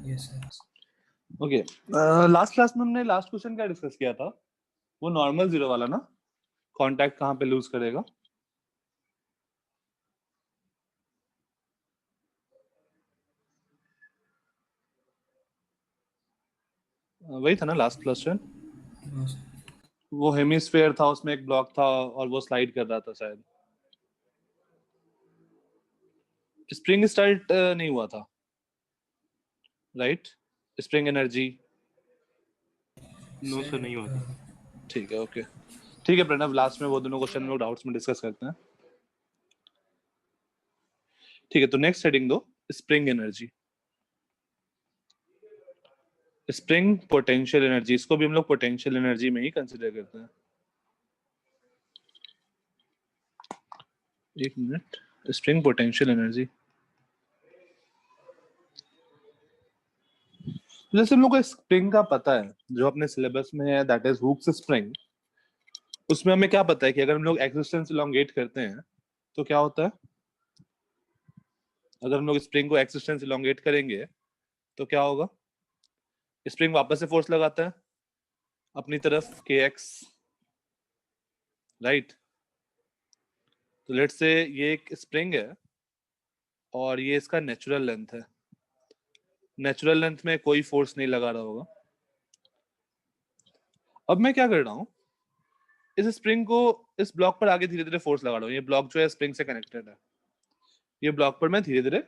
Yes sir. Okay, last class में हमने last question क्या डिस्कस किया था? वो नॉर्मल जीरो वाला ना, कांटेक्ट कहाँ पे लूज करेगा? वही था ना लास्ट क्वेश्चन। वो हेमिस्फेयर था, उसमें एक ब्लॉक था और वो स्लाइड कर रहा था शायद। स्प्रिंग स्टार्ट नहीं हुआ था, right? Spring energy no sir, नहीं हुआ था। ठीक है, ओके। ठीक है प्रणव, लास्ट में वो दोनों क्वेश्चन लोग डाउट्स में डिस्कस करते हैं। ठीक है, तो नेक्स्ट हेडिंग दो, spring energy. Spring potential energy, इसको भी हम लोग पोटेंशियल एनर्जी में ही कंसिडर करते हैं। एक मिनट, स्प्रिंग पोटेंशियल एनर्जी, जैसे हम लोग को स्प्रिंग का पता है, जो अपने सिलेबस में है, दैट इज हुक्स स्प्रिंग। उसमें हमें क्या पता है कि अगर हम लोग एक्सिस्टेंस इलोंगेट करते हैं तो क्या होता है? अगर हम लोग स्प्रिंग को एक्सिस्टेंस इलोंगेट करेंगे तो क्या होगा? स्प्रिंग वापस से फोर्स लगाता है अपनी तरफ, के एक्स, राइट? तो लेट्स से ये एक स्प्रिंग है और ये इसका नेचुरल लेंथ है। नेचुरल लेंथ में कोई फोर्स नहीं लगा रहा होगा। अब मैं क्या कर रहा हूं, इस स्प्रिंग को इस ब्लॉक पर आगे धीरे धीरे फोर्स लगा रहा हूं। ये ब्लॉक जो है स्प्रिंग से कनेक्टेड है, ये ब्लॉक पर मैं धीरे धीरे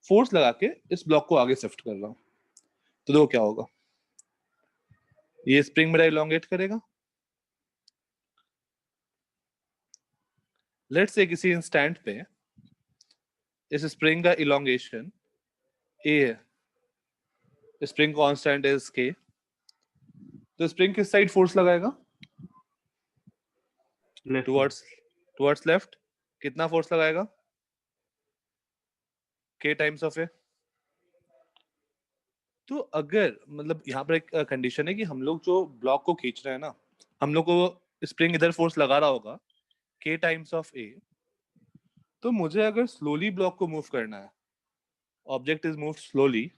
फोर्स लगा के इस ब्लॉक को आगे शिफ्ट कर रहा हूं। तो देखो क्या होगा, ये स्प्रिंग मेरा इलोंगेट करेगा। लेट्स से किसी इंस्टेंट पे इस स्प्रिंग का इलोंगेशन ए है, स्प्रिंग कांस्टेंट इज के, तो स्प्रिंग किस साइड फोर्स लगाएगा? Towards left. कितना फोर्स लगाएगा? के टाइम्स ऑफ ए। तो अगर मतलब यहाँ पर एक कंडीशन है कि हम लोग जो ब्लॉक को खींच रहे हैं ना, हम लोग को स्प्रिंग इधर फोर्स लगा रहा होगा के टाइम्स ऑफ ए। तो मुझे अगर स्लोली ब्लॉक को मूव करना है, ऑब्जेक्ट इज मूव स्लोली,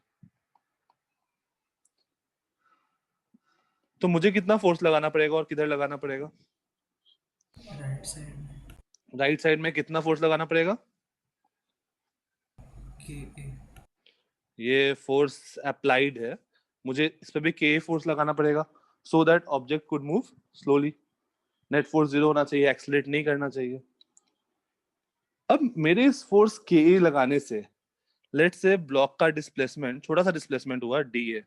तो मुझे कितना फोर्स लगाना पड़ेगा और किधर लगाना पड़ेगा? Right side. राइट साइड में कितना फोर्स लगाना पड़ेगा? के ए। ये फोर्स अप्लाइड है, मुझे इस पे भी के फोर्स लगाना पड़ेगा so that object could move slowly. Net force 0 होना चाहिए, एक्सीलरेट नहीं करना चाहिए। अब मेरे इस फोर्स के लगाने से लेट्स से ब्लॉक का डिस्प्लेसमेंट, छोटा सा डिस्प्लेसमेंट हुआ डी ए।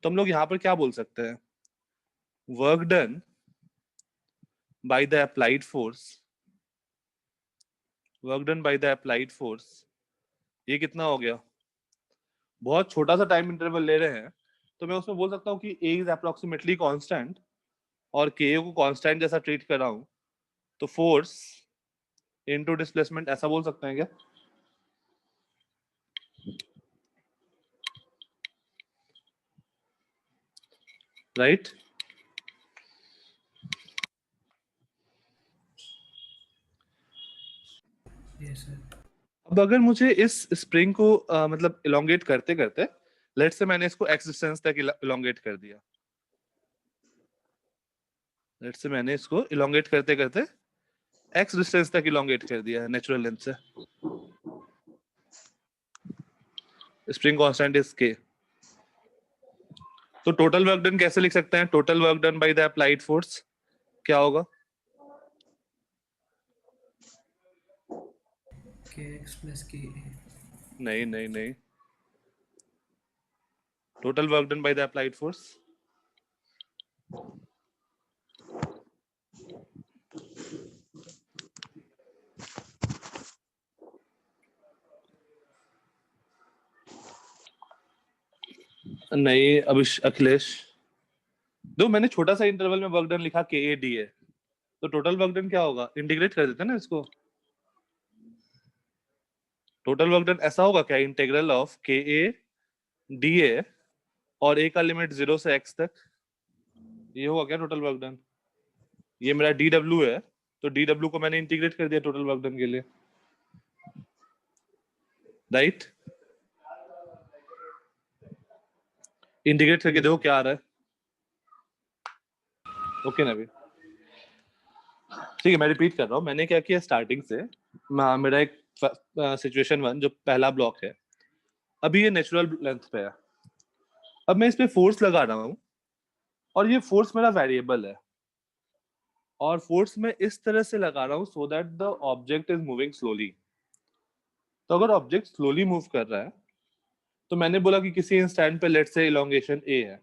तो हम लोग यहाँ पर क्या बोल सकते हैं? Work done by the applied force, work done by the applied force, ये कितना हो गया? बहुत छोटा सा टाइम इंटरवल ले रहे हैं, तो मैं उसमें बोल सकता हूँ कि ए इज अप्रोक्सीमेटली कांस्टेंट और के को कांस्टेंट जैसा ट्रीट कर रहा हूँ, तो फोर्स इनटू डिस्प्लेसमेंट, ऐसा बोल सकते हैं क्या? राइट? Yes sir. अब अगर मुझे इस स्प्रिंग को मतलब इलोंगेट करते करते, लेट्स से मैंने इसको एक्स डिस्टेंस तक इलोंगेट कर दिया, लेट्स से मैंने इसको इलोंगेट करते करते एक्स डिस्टेंस तक इलोंगेट कर दिया है नेचुरल लेंथ से। स्प्रिंग कांस्टेंट इज के। तो टोटल वर्क डन कैसे लिख सकते हैं? Total work done by the applied force क्या होगा? के एक्स प्लस के ए। नहीं नहीं नहीं, total work done by the applied force नहीं अखिलेश, दो मैंने छोटा सा इंटरवल में वर्क डन लिखा के ए डी ए, तो टोटल वर्क डन क्या होगा? इंटीग्रेट कर देते हैं ना इसको। टोटल वर्क डन ऐसा होगा क्या? Integral of K A D ए और ए का लिमिट 0 से x तक, ये होगा क्या टोटल वर्क डन? ये मेरा डी डब्ल्यू है, तो डी डब्ल्यू को मैंने इंटीग्रेट कर दिया टोटल वर्क डन के लिए, राइट? इंटीग्रेट करके देखो क्या आ रहा है। ओके नवीन, ठीक है, मैं रिपीट कर रहा हूँ। मैंने क्या किया स्टार्टिंग से, मेरा एक सिचुएशन 1 जो पहला ब्लॉक है, अभी ये नेचुरल लेंथ पे है। अब मैं इस पे फोर्स लगा रहा हूँ और ये फोर्स मेरा वेरिएबल है, और फोर्स मैं इस तरह से लगा रहा हूँ so that the object is moving slowly. तो अगर ऑब्जेक्ट स्लोली मूव कर रहा है, तो मैंने बोला कि किसी इंस्टेंट पे लेट से इलोंगेशन ए है,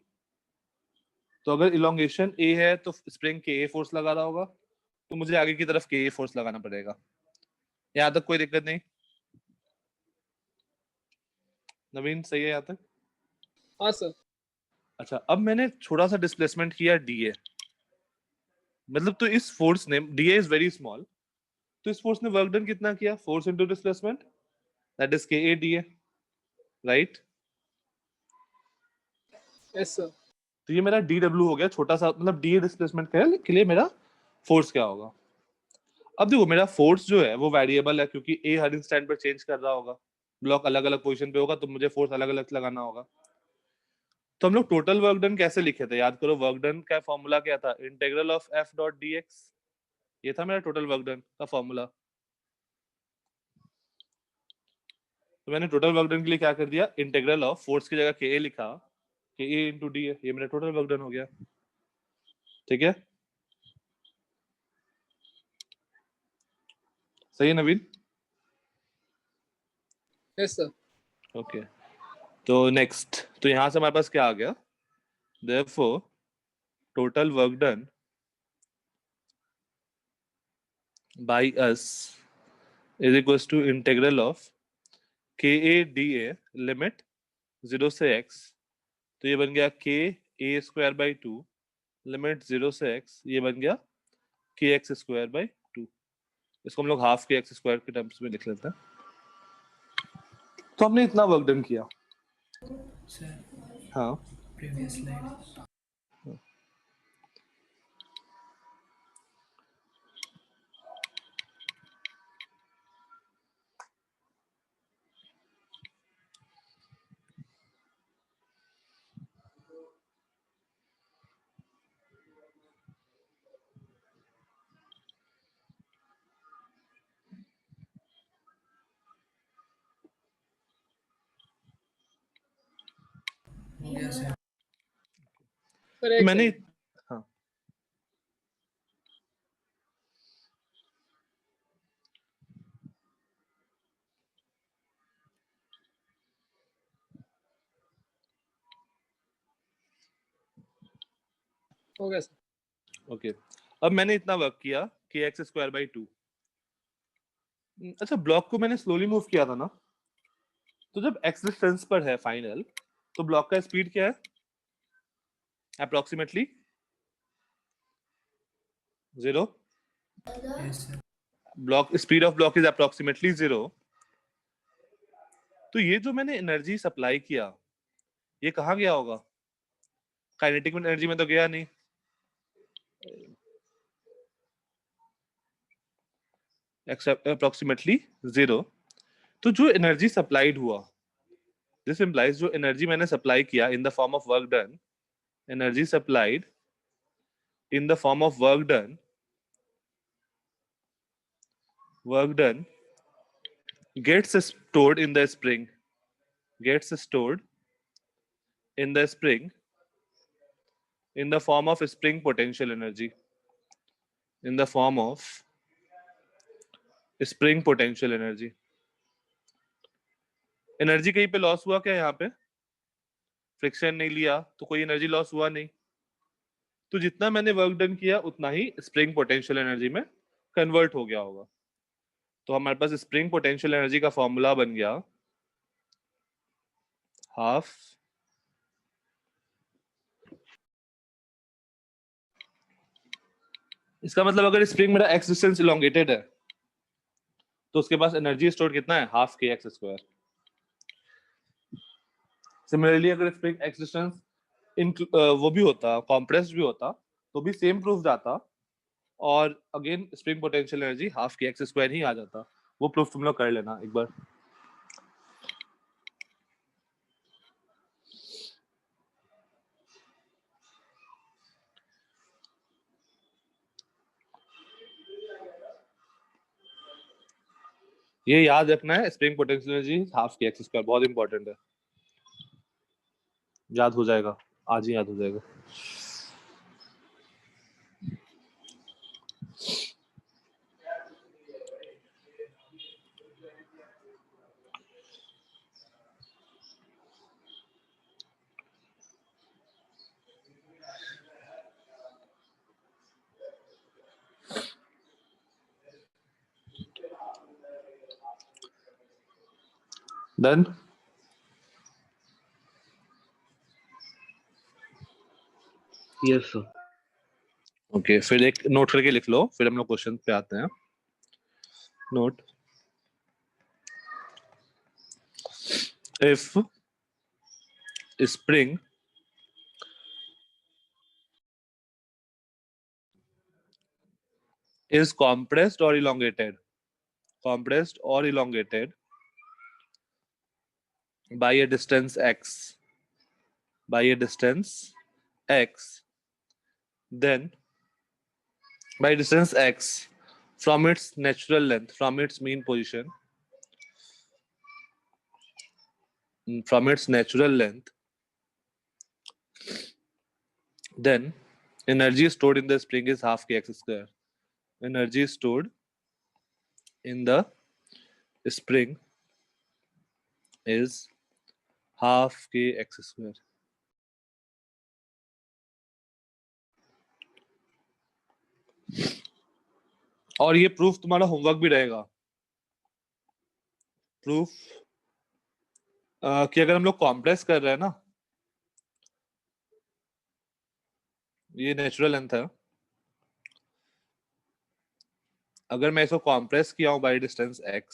तो अगर इलोंगेशन ए है तो स्प्रिंग के ए फोर्स लगा रहा होगा, तो मुझे आगे की तरफ के ए फोर्स लगाना पड़ेगा। यहाँ तक कोई दिक्कत नहीं? नवीन सही है यहाँ तक? हाँ सर। अच्छा, अब मैंने थोड़ा सा डिस्प्लेसमेंट किया डी ए, मतलब तो इस फोर्स ने, D A is very small, तो इस फोर्स ने वर्क डन कितना किया? Force into displacement, that is K A D A, right? Yes sir. तो ये मेरा डी डब्ल्यू हो गया, छोटा सा, मतलब डी ए डिस्प्लेसमेंट के लिए मेरा फोर्स क्या होगा। अब देखो मेरा फोर्स जो है वो वेरिएबल है, क्योंकि ए हर इंस्टेंट पर चेंज कर रहा होगा, ब्लॉक अलग अलग पोजीशन पे होगा, तो मुझे फोर्स अलग अलग लगाना होगा। तो हम लोग टोटल वर्क डन कैसे लिखे थे? याद करो, वर्क डन का फॉर्मूला क्या था? Integral of F dot D x, ये था मेरा टोटल वर्क डन का फॉर्मूला। तो मैंने टोटल वर्क डन के लिए क्या कर दिया? इंटीग्रल ऑफ फोर्स की जगह के ए लिखा, के ए इंटू डी ए, ये मेरा टोटल वर्क डन हो गया। ठीक है, सही है नवीन? Yes sir. ओके, तो नेक्स्ट, तो यहां से हमारे पास क्या आ गया? Therefore total work done by us is equals to integral of K A D a limit 0 से x, तो ये बन गया के ए स्क्वायर बाई 2 लिमिट 0 से x, ये बन गया के एक्स स्क्वायर बाई 2। इसको हम लोग हाफ के एक्स स्क्वायर के टर्म्स में लिख लेते हैं। तो हमने इतना वर्क डन किया। सर हाँ, प्रीवियस स्लाइड। हो गया सर। सर तो एक मैंने, सेकंड। हाँ, हो गया सर। ओके, अब मैंने इतना वर्क किया के एक्स स्क्वायर बाई 2। अच्छा, ब्लॉक को मैंने स्लोली मूव किया था ना, तो जब एक्स डिस्टेंस पर है फाइनल, तो ब्लॉक का स्पीड क्या है? Approximately 0। Yes sir. Block speed of block is approximately 0। तो ये जो मैंने एनर्जी सप्लाई किया, ये कहाँ गया होगा? काइनेटिक एनर्जी में तो गया नहीं, अप्रोक्सीमेटली 0। तो जो एनर्जी सप्लाइड हुआ, दिस इंप्लाइज जो एनर्जी मैंने सप्लाई किया in the form of work done, energy supplied in the form of work done gets stored in the spring, gets stored in the spring in the form of spring potential energy, in the form of spring potential energy। Energy कहीं पे loss हुआ क्या? यहाँ पे friction नहीं लिया तो कोई एनर्जी लॉस हुआ नहीं, तो जितना मैंने वर्क डन किया उतना ही स्प्रिंग पोटेंशियल एनर्जी में कन्वर्ट हो गया होगा। तो हमारे पास स्प्रिंग पोटेंशियल एनर्जी का फॉर्मूला बन गया हाफ इसका मतलब अगर स्प्रिंग मेरा एक्स डिस्टेंस इलोंगेटेड है, तो उसके पास एनर्जी स्टोर कितना है? हाफ के एक्स स्क्वायर। सिमिलरली अगर स्प्रिंग एक्स डिस्टेंस वो भी होता, कॉम्प्रेस्ड भी होता, तो भी सेम प्रूफ जाता, और again spring potential energy half के एक्स स्क्वायर ही आ जाता। वो प्रूफ तुम लोग कर लेना एक बार। ये याद रखना है, स्प्रिंग पोटेंशियल एनर्जी हाफ के एक्स स्क्वायर, बहुत इंपॉर्टेंट है, याद हो जाएगा, आज ही याद हो जाएगा। डन। Yes sir. ओके, फिर एक नोट करके लिख लो, फिर हम लोग क्वेश्चन पे आते हैं। Note, if spring is compressed or elongated by a distance x, then by distance x from its natural length, from its mean position, from its natural length, then energy stored in the spring is half kx square. Energy stored in the spring is half kx square. और ये proof तुम्हारा homework भी रहेगा। Proof कि अगर हम लोग compress कर रहे हैं ना, ये नेचुरल लेंथ है, अगर मैं इसको कॉम्प्रेस किया हूं बाय डिस्टेंस x,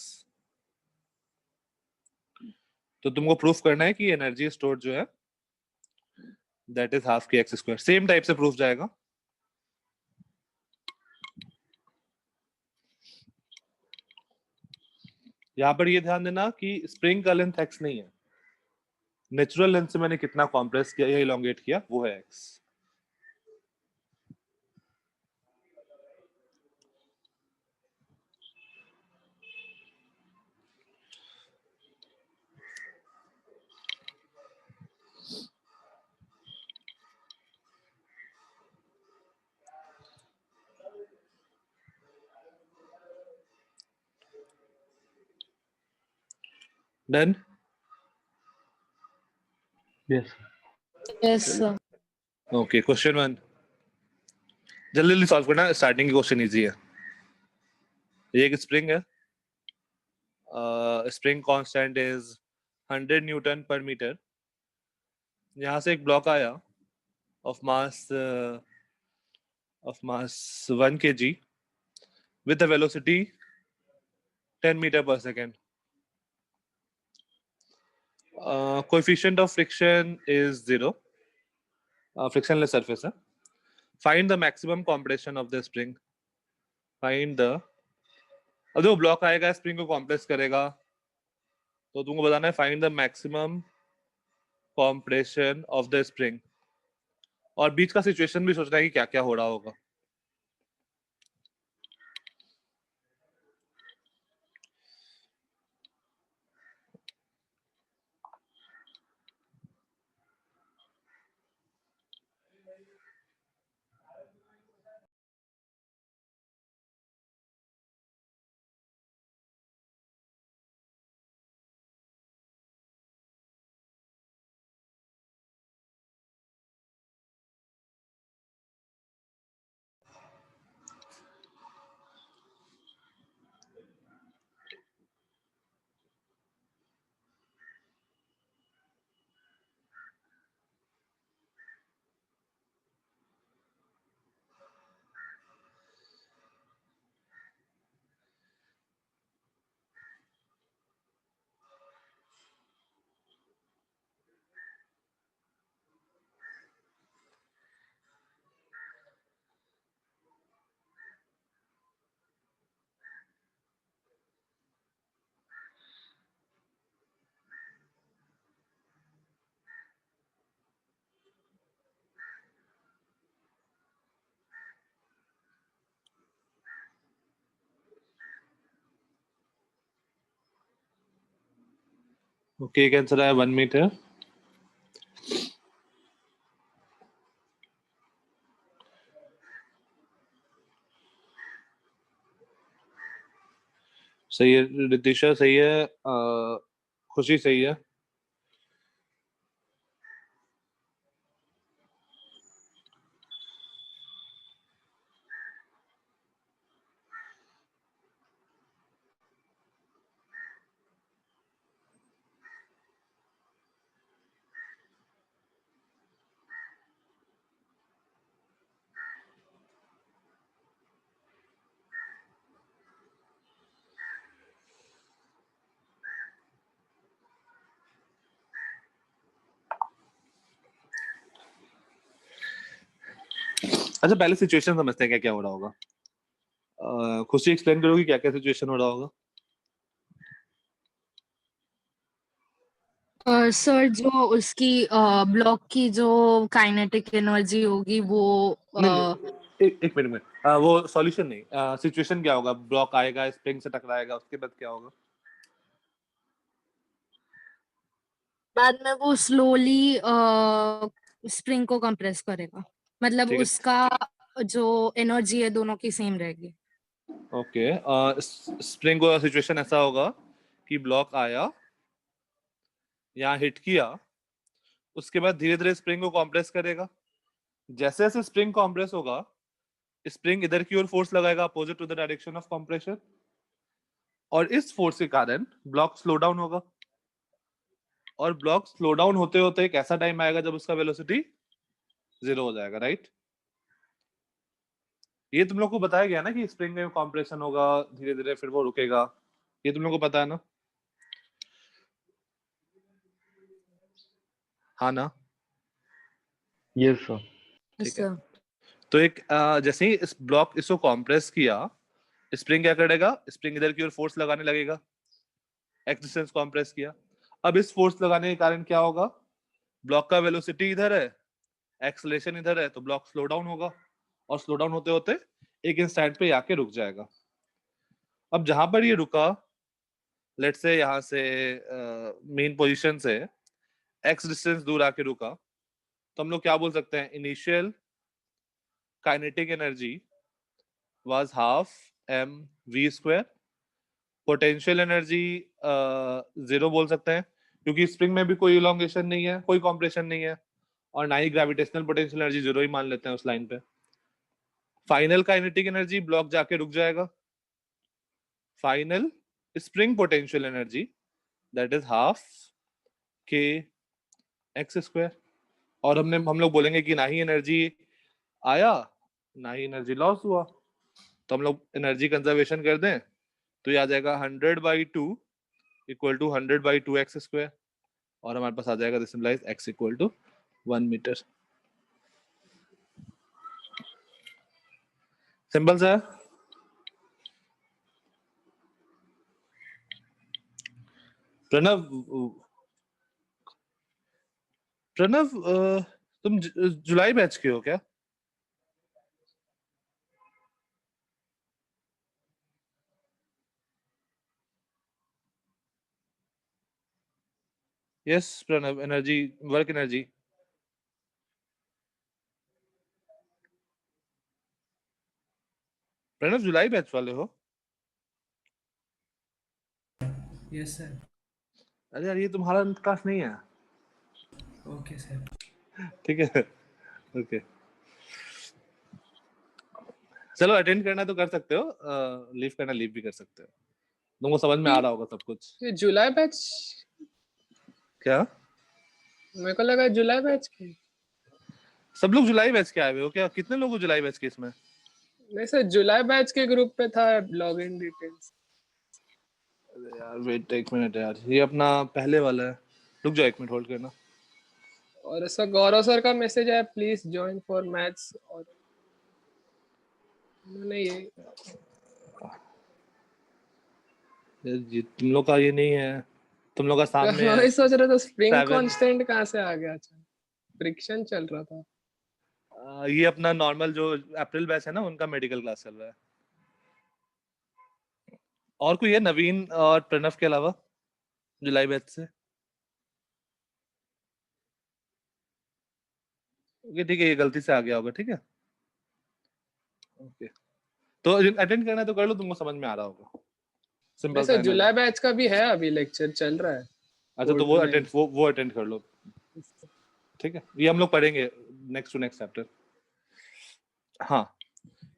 तो तुमको प्रूफ करना है कि एनर्जी स्टोर जो है दैट इज हाफ के एक्स स्क्वायर। सेम टाइप से प्रूफ जाएगा। यहाँ पर ये ध्यान देना कि स्प्रिंग का लेंथ x नहीं है, नेचुरल लेंथ से मैंने कितना कॉम्प्रेस किया या इलोंगेट किया वो है x। Done. Yes Yes, sir. Okay, question 1 जल्दी जल्दी सॉल्व करना, स्टार्टिंग की क्वेश्चन इजी है। ये एक स्प्रिंग है, spring constant is 100 Newton per metre. यहाँ से एक ब्लॉक आया of mass 1 kg with a velocity 10 meter per second. Coefficient of friction is 0. Frictionless surface है। Find the maximum compression of the spring. Find the, अब जो block आएगा spring को compress करेगा, तो तुमको बताना है find the maximum compression of the spring, और बीच का सिचुएशन भी सोचना है कि क्या क्या हो रहा होगा। ओके, एक आंसर आया 1 मीटर। सही है रितिशा, सही है। खुशी सही है। अच्छा, पहले सिचुएशन समझते हैं क्या क्या हो रहा होगा। खुशी एक्सप्लेन करोगी क्या क्या सिचुएशन हो रहा होगा। सर जो उसकी ब्लॉक की जो काइनेटिक एनर्जी होगी वो नहीं, एक मिनट में वो सॉल्यूशन नहीं, सिचुएशन क्या होगा। ब्लॉक आएगा, स्प्रिंग से टकराएगा, उसके बाद क्या होगा। बाद में वो स्लोली स्प्रिंग को कंप्रेस करेगा, मतलब ठीक है। उसका जो एनर्जी है दोनों की सेम रहेगी। ओके, स्प्रिंग को सिचुएशन ऐसा होगा कि ब्लॉक आया, यहाँ हिट किया, उसके बाद धीरे धीरे स्प्रिंग को कॉम्प्रेस करेगा। जैसे जैसे स्प्रिंग कॉम्प्रेस होगा, स्प्रिंग इधर की ओर फोर्स लगाएगा opposite to the direction of compression, और इस फोर्स के कारण ब्लॉक स्लो डाउन होगा। और ब्लॉक स्लो डाउन होते होते एक ऐसा टाइम आएगा जब उसका वेलोसिटी 0 हो जाएगा, राइट। ये तुम लोग को बताया गया ना कि स्प्रिंग में कॉम्प्रेशन होगा धीरे धीरे, फिर वो रुकेगा। ये तुम लोग को पता है ना। हाँ ना। Yes, sir. ठीक है। तो एक जैसे ही इस ब्लॉक इसको कॉम्प्रेस किया, स्प्रिंग क्या करेगा, स्प्रिंग इधर की ओर फोर्स लगाने लगेगा। एक्स डिस्टेंस कॉम्प्रेस किया, अब इस फोर्स लगाने के कारण क्या होगा, ब्लॉक का वेलोसिटी इधर है, एक्सेलरेशन इधर है, तो ब्लॉक स्लो डाउन होगा, और स्लो डाउन होते होते एक इंस्टेंट पे आके रुक जाएगा। अब जहां पर ये रुका, लेट्स से यहाँ से मेन पोजीशन से एक्स डिस्टेंस दूर आके रुका, तो हम लोग क्या बोल सकते हैं, initial kinetic energy was half mv²। Potential energy 0 बोल सकते हैं, क्योंकि स्प्रिंग में भी कोई इलोंगेशन नहीं है, कोई कॉम्प्रेशन नहीं है, और ना ही ग्रेविटेशनल पोटेंशियल एनर्जी 0 ही मान लेते हैं उस लाइन पे। फाइनल काइनेटिक एनर्जी, ब्लॉक जाके रुक जाएगा। Final spring potential energy that is half kx²। और हम लोग बोलेंगे कि ना ही एनर्जी आया ना ही एनर्जी लॉस हुआ, तो हम लोग एनर्जी कंजर्वेशन कर दें तो ये आ जाएगा 100/2 इक्वल टू 100/2x², और हमारे पास आ जाएगा this implies x equal to 1 metre. Simple सा है। प्रणव, प्रणव तुम जुलाई बैच के हो क्या। Yes Pranav, energy, work energy. Pranav जुलाई बैच वाले हो। Yes sir. अरे यार, ये तुम्हारा क्लास नहीं है। Okay sir. ठीक है, ओके। चलो, अटेंड करना तो कर सकते हो, लीव करना लीव भी कर सकते हो। तुमको समझ में आ रहा होगा सब कुछ। ये जुलाई बैच, क्या मेरे को लगा जुलाई बैच की। सब लोग जुलाई बैच के आए हुए हो क्या। कितने लोग हो जुलाई बैच के इसमें। नहीं सर, जुलाई बैच के ग्रुप पे था लॉगिन डिटेल्स। अरे यार वेट एक मिनट यार, ये अपना पहले वाला है। रुक जाओ, 1 मिनट होल्ड करना। और ऐसा गौरव सर का मैसेज है, प्लीज ज्वाइन फॉर मैथ्स, और उन्होंने ये यार, ये तुम लोग का ये नहीं है, तुम लोग का सामने है। वही सोच रहा था स्प्रिंग 7 कांस्टेंट कहाँ से आ गया। अच्छा, फ्रिक्शन चल रहा था। ये अपना नॉर्मल जो अप्रैल बैच है ना, उनका मेडिकल क्लास चल रहा है। और कोई है नवीन और प्रणव के अलावा जुलाई बैच से। ओके ठीक है, ये गलती से आ गया होगा, ठीक है। ओके, तो अटेंड करना है तो कर लो, तुमको समझ में आ रहा होगा। सिंपल वैसे सा जुलाई बैच का भी है, अभी लेक्चर चल रहा है। अच्छा, तो वो अटेंड कर लो, ठीक है। ये हम लोग पढ़ेंगे नेक्स्ट टू नेक्स्ट चैप्टर। हाँ,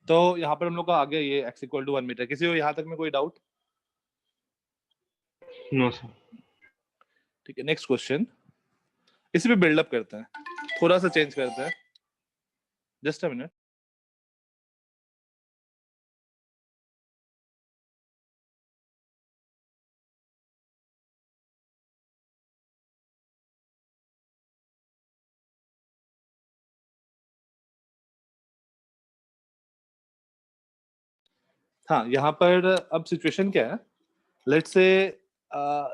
तो यहाँ पर हम लोग का आ गया ये x इक्वल टू 1 मीटर। किसी को यहाँ तक में कोई डाउट? No sir. ठीक है, नेक्स्ट क्वेश्चन। इसी पे बिल्डअप करते हैं, थोड़ा सा चेंज करते हैं। Just a minute. हाँ, यहाँ पर अब सिचुएशन क्या है, लेट्स से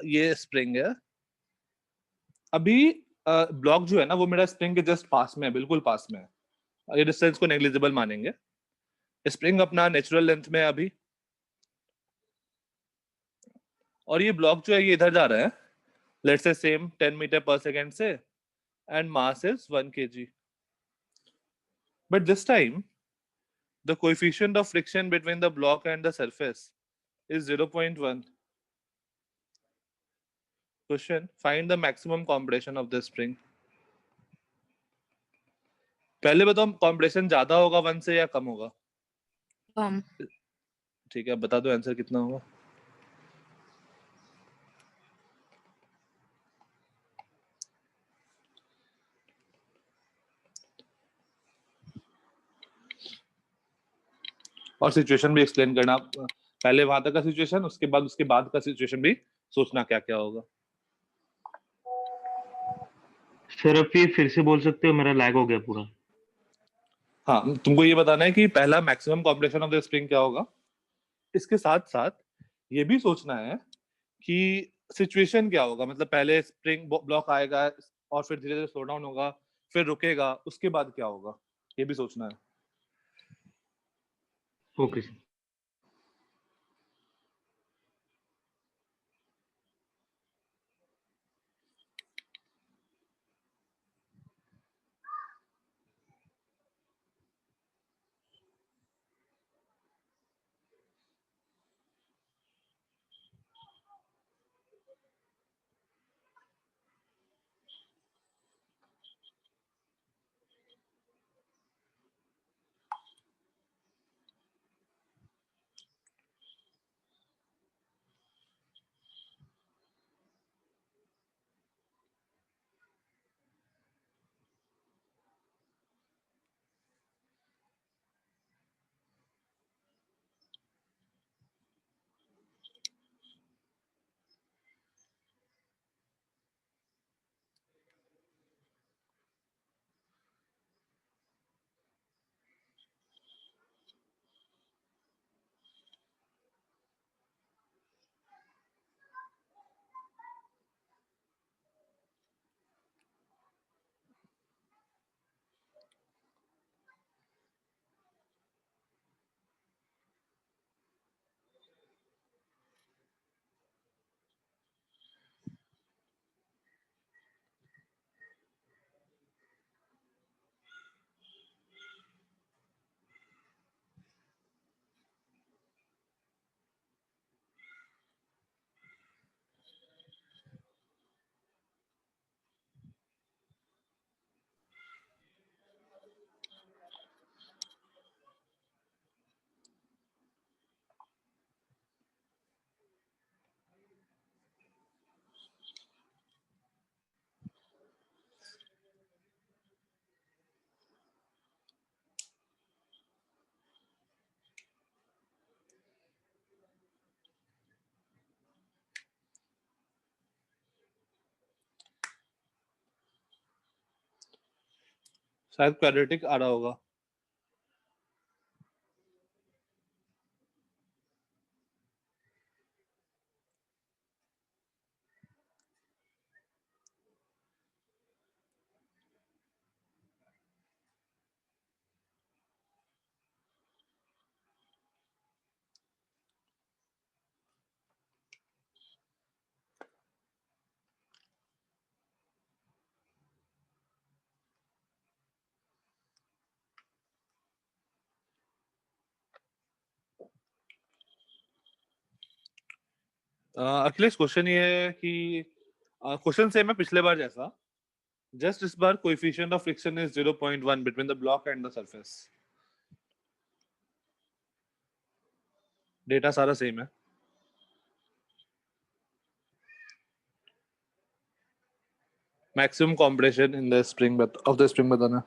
ये स्प्रिंग है। अभी ब्लॉक जो है ना वो मेरा स्प्रिंग के जस्ट पास में है, बिल्कुल पास में है। ये डिस्टेंस को नेग्लिजिबल मानेंगे। स्प्रिंग अपना नेचुरल लेंथ में है अभी, और ये ब्लॉक जो है ये इधर जा रहा है, लेट्स से सेम 10 मीटर पर सेकेंड से, and mass is 1 kg। But this time the coefficient of friction between the block and the surface is 0.1. Question: find the maximum compression of the spring. पहले बताओ, compression ज्यादा होगा 1 से या कम होगा? ठीक है, अब बता दो आंसर कितना होगा। और सिचुएशन भी एक्सप्लेन करना, पहले वहां तक का सिचुएशन, उसके बाद का सिचुएशन भी सोचना क्या क्या होगा। सर अब ये फिर से बोल सकते हो, मेरा लैग हो गया पूरा। हाँ, तुमको ये बताना है कि पहला maximum compression of the spring क्या होगा, इसके साथ साथ ये भी सोचना है कि सिचुएशन क्या होगा, मतलब पहले स्प्रिंग ब्लॉक आएगा और फिर धीरे धीरे स्लो डाउन होगा, फिर रुकेगा, उसके बाद क्या होगा, ये भी सोचना है। Okay sir. शायद क्वाड्रेटिक आ रहा होगा। अखिलेश क्वेश्चन ये है कि क्वेश्चन सेम है पिछले बार जैसा, जस्ट इस बार coefficient of friction is 0.1 between the block and the surface. Data सारा सेम है। Maximum compression in the spring of the spring बताना।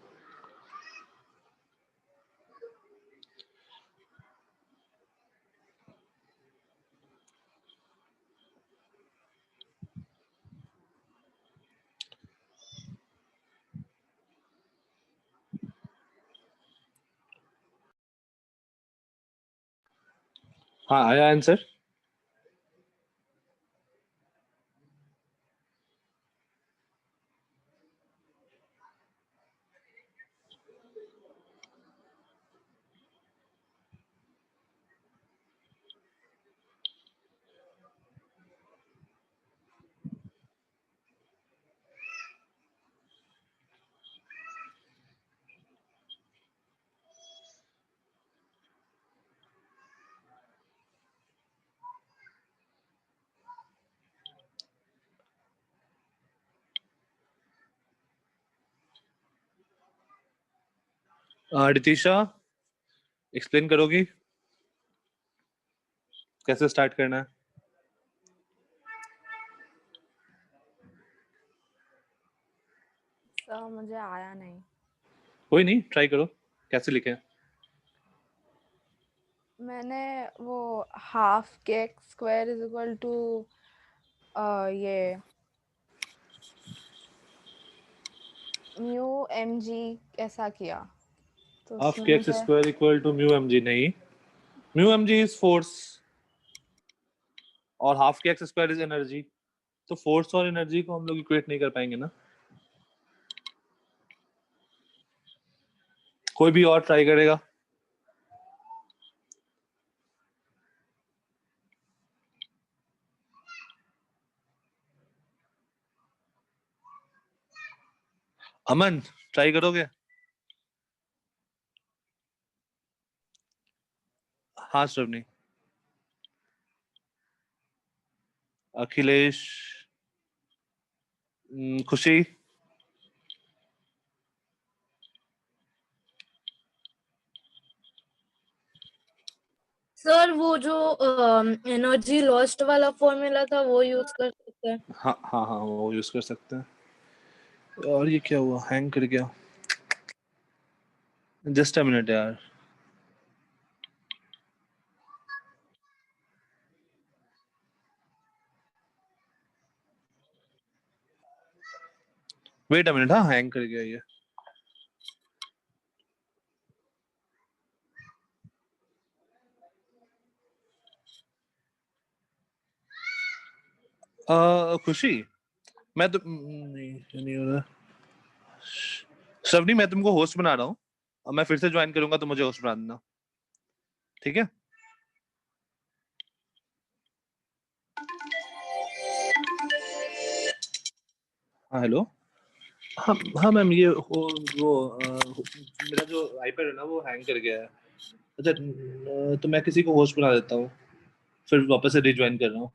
हाँ आया आंसर। रितिशा एक्सप्लेन करोगी कैसे स्टार्ट करना है? सर मुझे आया नहीं। कोई नहीं, ट्राई करो। कैसे लिखें? मैंने वो हाफ के x square is equal to ये म्यू एम जी ऐसा किया तो हाफ उसमें के एक्स मुझे square equal to mu M G. नहीं, mu M G is force और हाफ के एक्स स्क्वायर इज एनर्जी। तो फोर्स और एनर्जी को हम लोग इक्वेट नहीं कर पाएंगे ना। कोई भी और ट्राई करेगा? अमन ट्राई करोगे? हाँ श्रवनी। अखिलेश, खुशी। सर वो जो एनर्जी लॉस्ट वाला फॉर्मूला था वो यूज कर सकते हैं। हाँ हाँ हाँ, वो यूज कर सकते हैं। और ये क्या हुआ, हैंग कर गया? जस्ट अ मिनट यार। वेट अ मिनट, हाँ हैंग कर गया ये। खुशी, मैं तो नहीं ये नहीं हो रहा। श्रवनी मैं तुमको होस्ट बना रहा हूँ और मैं फिर से ज्वाइन करूंगा तो मुझे होस्ट बना देना, ठीक है? हाँ हेलो। हाँ हाँ मैम, ये मेरा जो आईपैड है ना वो हैंग कर गया है। अच्छा तो मैं किसी को होस्ट बना देता हूँ, फिर वापस से रिज्वाइन कर रहा हूँ।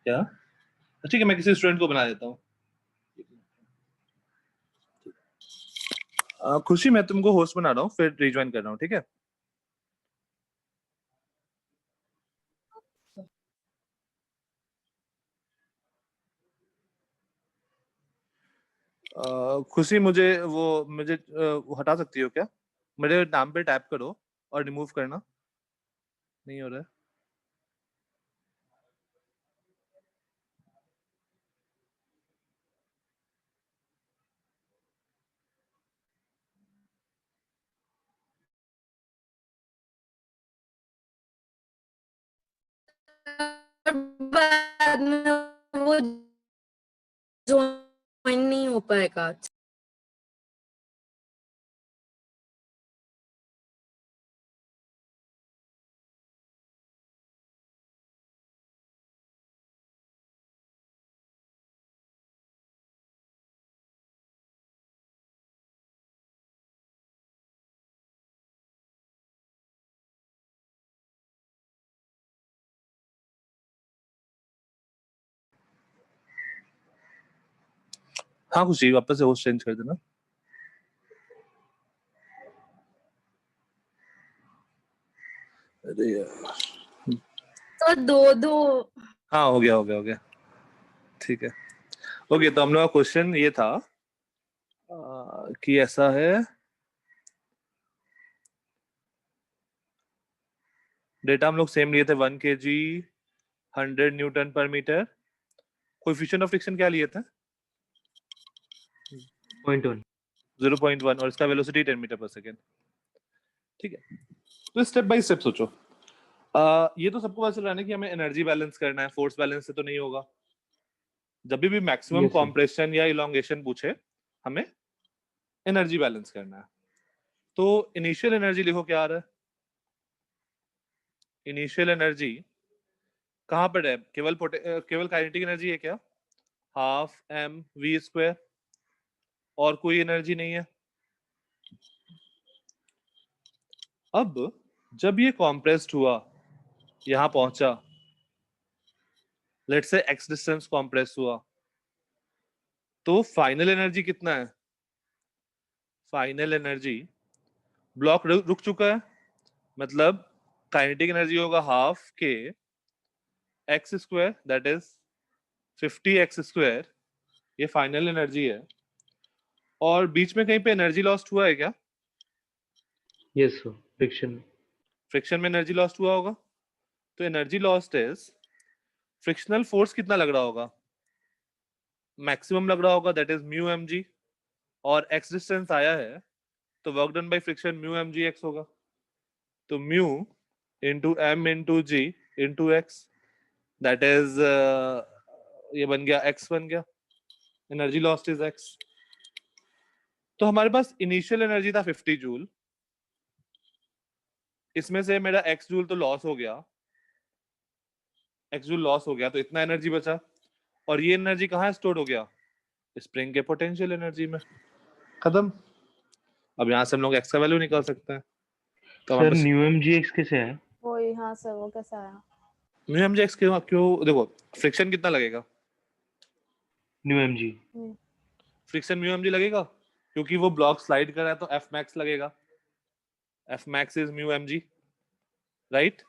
क्या? ठीक है, मैं किसी स्टूडेंट को बना देता हूँ। खुशी मैं तुमको होस्ट बना रहा हूँ, फिर रिज्वाइन कर रहा हूँ, ठीक है? खुशी मुझे वो हटा सकती हो क्या? मेरे नाम पे टैप करो और रिमूव करना। नहीं हो रहा है। बाद में वो ज्वाइन नहीं हो पाएगा। हाँ खुशी वापस से होस्ट चेंज कर देना। अरे यार तो दो दो हाँ हो गया ठीक है। ओके तो हम लोग का क्वेश्चन ये था कि ऐसा है डेटा हम लोग सेम लिए थे 1 kg 100 Newton per metre. Coefficient of friction क्या लिए थे? 0.1 0.1 और इसका वेलोसिटी 10 मीटर पर सेकेंड। ठीक है तो स्टेप बाय स्टेप सोचो। ये तो सबको पता चल रहा है ना कि हमें एनर्जी बैलेंस करना है, फोर्स बैलेंस से तो नहीं होगा। जब भी मैक्सिमम Yes, sir. कॉम्प्रेशन या इलोंगेशन पूछे हमें एनर्जी बैलेंस करना है। तो इनिशियल एनर्जी लिखो क्या आ रहा है? इनिशियल एनर्जी कहाँ पर है? केवल काइनेटिक एनर्जी है क्या? हाफ एम वी स्क्वायर, और कोई एनर्जी नहीं है। अब जब ये कॉम्प्रेस्ड हुआ यहां पहुंचा, let's say x distance compress हुआ, तो फाइनल एनर्जी कितना है? फाइनल एनर्जी ब्लॉक रुक चुका है, मतलब काइनेटिक एनर्जी होगा हाफ के x square that is 50 x square. ये फाइनल एनर्जी है। और बीच में कहीं पे एनर्जी लॉस्ट हुआ है क्या? Yes, sir. Friction. फ्रिक्शन में एनर्जी लॉस्ट हुआ होगा। तो energy lost is frictional force कितना लग रहा होगा? मैक्सिमम लग रहा होगा that is mu M g. और एक्स डिस्टेंस आया है तो work done by friction mu M g x होगा। तो mu into m into g into x that is ये बन गया एक्स बन गया। Energy lost is x. तो हमारे पास इनिशियल एनर्जी था 50 जूल। इसमें से मेरा एक्स जूल तो लॉस हो गया, एक्स जूल लॉस हो गया, तो इतना एनर्जी बचा। और ये एनर्जी कहाँ स्टोर हो गया? स्प्रिंग के पोटेंशियल एनर्जी में। खत्म। अब यहाँ से हम लोग एक्स का वैल्यू निकाल सकते हैं। तो sir mu m g x कैसे है? वही हाँ सर, वो कैसा आया? म्यू एम जी एक्स क्यों देखो फ्रिक्शन कितना लगेगा? Mu m g friction mu M g लगेगा क्योंकि वो ब्लॉक स्लाइड कर रहा है, तो एफ मैक्स लगेगा। F max is mu M g, right?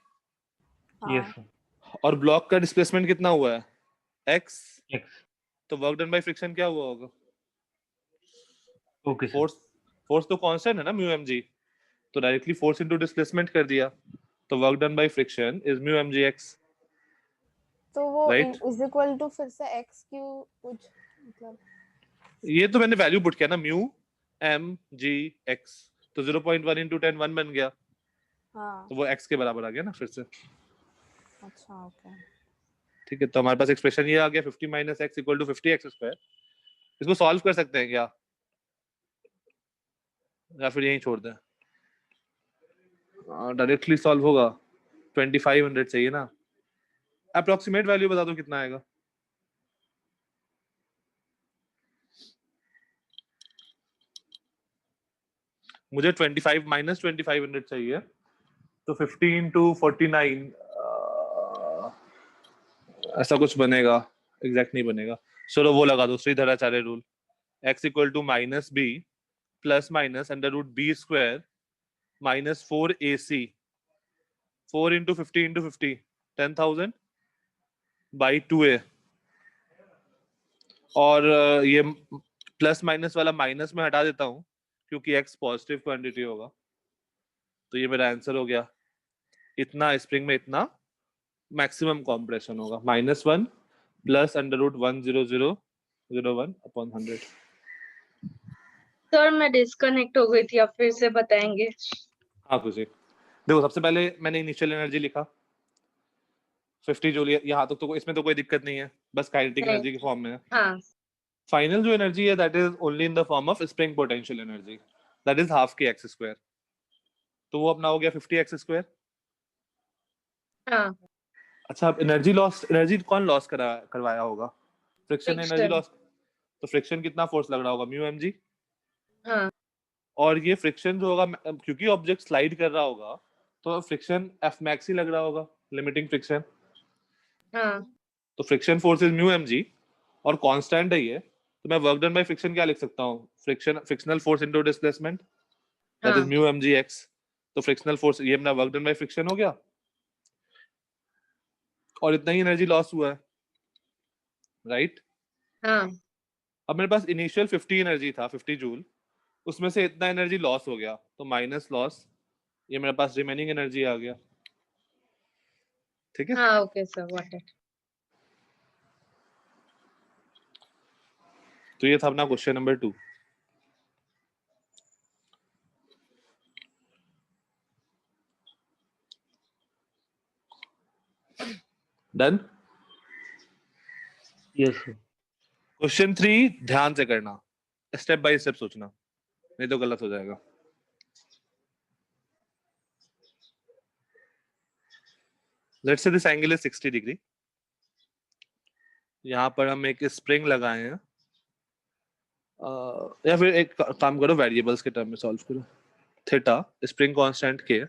Yes हाँ सर और ब्लॉक का डिस्प्लेसमेंट कितना हुआ है? एक्स। एक्स तो वर्क डन बाय फ्रिक्शन क्या हुआ होगा? ओके सर फोर्स फोर्स तो कांस्टेंट है ना म्यू एम जी, तो डायरेक्टली फोर्स इनटू डिस्प्लेसमेंट कर दिया। तो work done by friction is mu M g x, तो वो राइट? इज इक्वल टू फिर से एक्स क्यू कुछ मतलब। ये तो मैंने वैल्यू पुट किया ना, म्यू एम जी एक्स। तो 0.1 इंटू 10 1 बन गया, हाँ तो वो एक्स के बराबर आ गया ना फिर से। अच्छा ओके। ठीक है तो हमारे पास एक्सप्रेशन ये आ गया 50 minus x equal to 50 x square. इसको सॉल्व कर सकते हैं क्या, या फिर यहीं छोड़ दें? डायरेक्टली सॉल्व होगा। 2500 चाहिए ना। अप्रोक्सीमेट वैल्यू बता दो कितना आएगा। मुझे 25 माइनस 2500 चाहिए, तो 50 इंटू 49 ऐसा कुछ बनेगा। एग्जैक्ट नहीं बनेगा, चलो वो लगा दो, Shridharacharya rule. x equal to minus b plus minus under root b square minus 4ac। 4 into 50 into 50 10,000 by 2a। और ये प्लस माइनस वाला माइनस में हटा देता हूँ क्योंकि x पॉजिटिव क्वांटिटी होगा। तो ये मेरा आंसर हो गया। इतना स्प्रिंग में इतना मैक्सिमम कॉम्प्रेशन होगा, -1 plus under root 10001 upon 100। Sir मैं डिस्कनेक्ट हो गई थी, आप फिर से बताएंगे? हाँ खुशी, देखो सबसे पहले मैंने इनिशियल एनर्जी लिखा 50 जूल। यहाँ तक तो इसमें तो कोई दिक्कत नहीं है, बस काइनेटिक नहीं। एनर्जी के फॉर्म में है। हाँ फाइनल जो एनर्जी है that is only in the form of spring potential energy, that is half के एक्स स्क्वायर। तो वो अपना हो गया 50 एक्स स्क्वायर। हाँ अच्छा अब एनर्जी लॉस, एनर्जी कौन लॉस करवाया होगा? फ्रिक्शन ने एनर्जी Friction. लॉस। तो फ्रिक्शन कितना फोर्स लग रहा होगा? Mu M g. हाँ और ये फ्रिक्शन जो होगा क्योंकि ऑब्जेक्ट स्लाइड कर रहा होगा तो फ्रिक्शन एफ मैक्स ही लग रहा होगा, लिमिटिंग फ्रिक्शन। हाँ तो friction force is mu M g और कांस्टेंट है ये, तो मैं वर्क डन बाय फ्रिक्शन क्या लिख सकता हूँ? Frictional force into displacement, that is हाँ म्यू mgx। तो फ्रिक्शनल फोर्स ये मेरा वर्क डन बाय फ्रिक्शन हो गया, और इतना ही एनर्जी लॉस हुआ है, राइट? हाँ अब मेरे पास इनिशियल 50 एनर्जी था, 50 जूल, उसमें से इतना एनर्जी लॉस हो गया, तो माइनस लॉस, ये मेरे पास रिमेनिंग एनर्जी आ गया। ठीक है, हाँ ओके सर व्हाट इट। तो ये था अपना question number 2। Done. Yes sir. Question 3 ध्यान से करना, स्टेप बाय स्टेप सोचना, नहीं तो गलत हो जाएगा। Let's say this angle is 60 degree. यहाँ पर हम एक स्प्रिंग लगाए हैं, या फिर एक काम करो, वेरिएबल्स के टर्म में सॉल्व करो। थीटा स्प्रिंग कांस्टेंट के,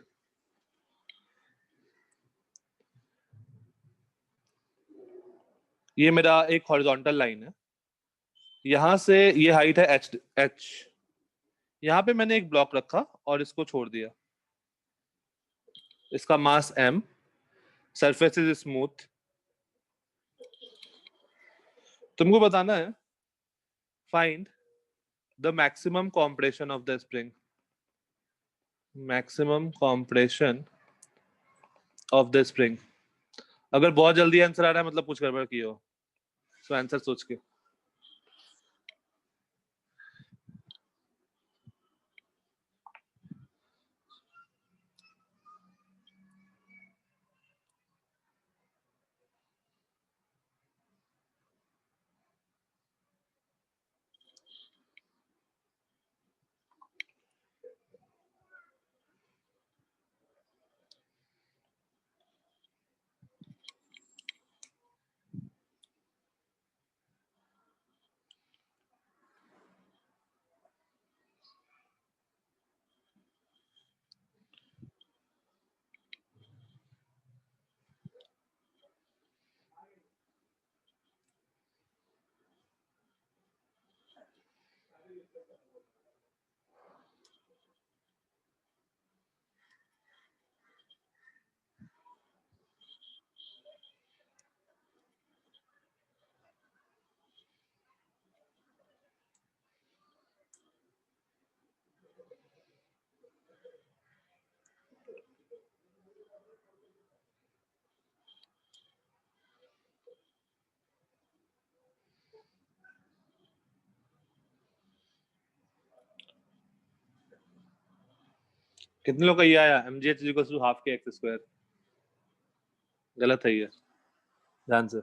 ये मेरा एक हॉरिजॉन्टल लाइन है, यहां से ये हाइट है h। यहाँ पे मैंने एक ब्लॉक रखा और इसको छोड़ दिया, इसका मास m, सरफेस इज स्मूथ। तुमको बताना है find the maximum compression of the spring, maximum compression of the spring. अगर बहुत जल्दी आंसर आ रहा है मतलब कुछ गड़बड़ की हो, तो आंसर सोच के। कितने लोग का ये आया? mgh इक्वल्स टू हाफ के एक्स स्क्वायर। गलत है ये, ध्यान से।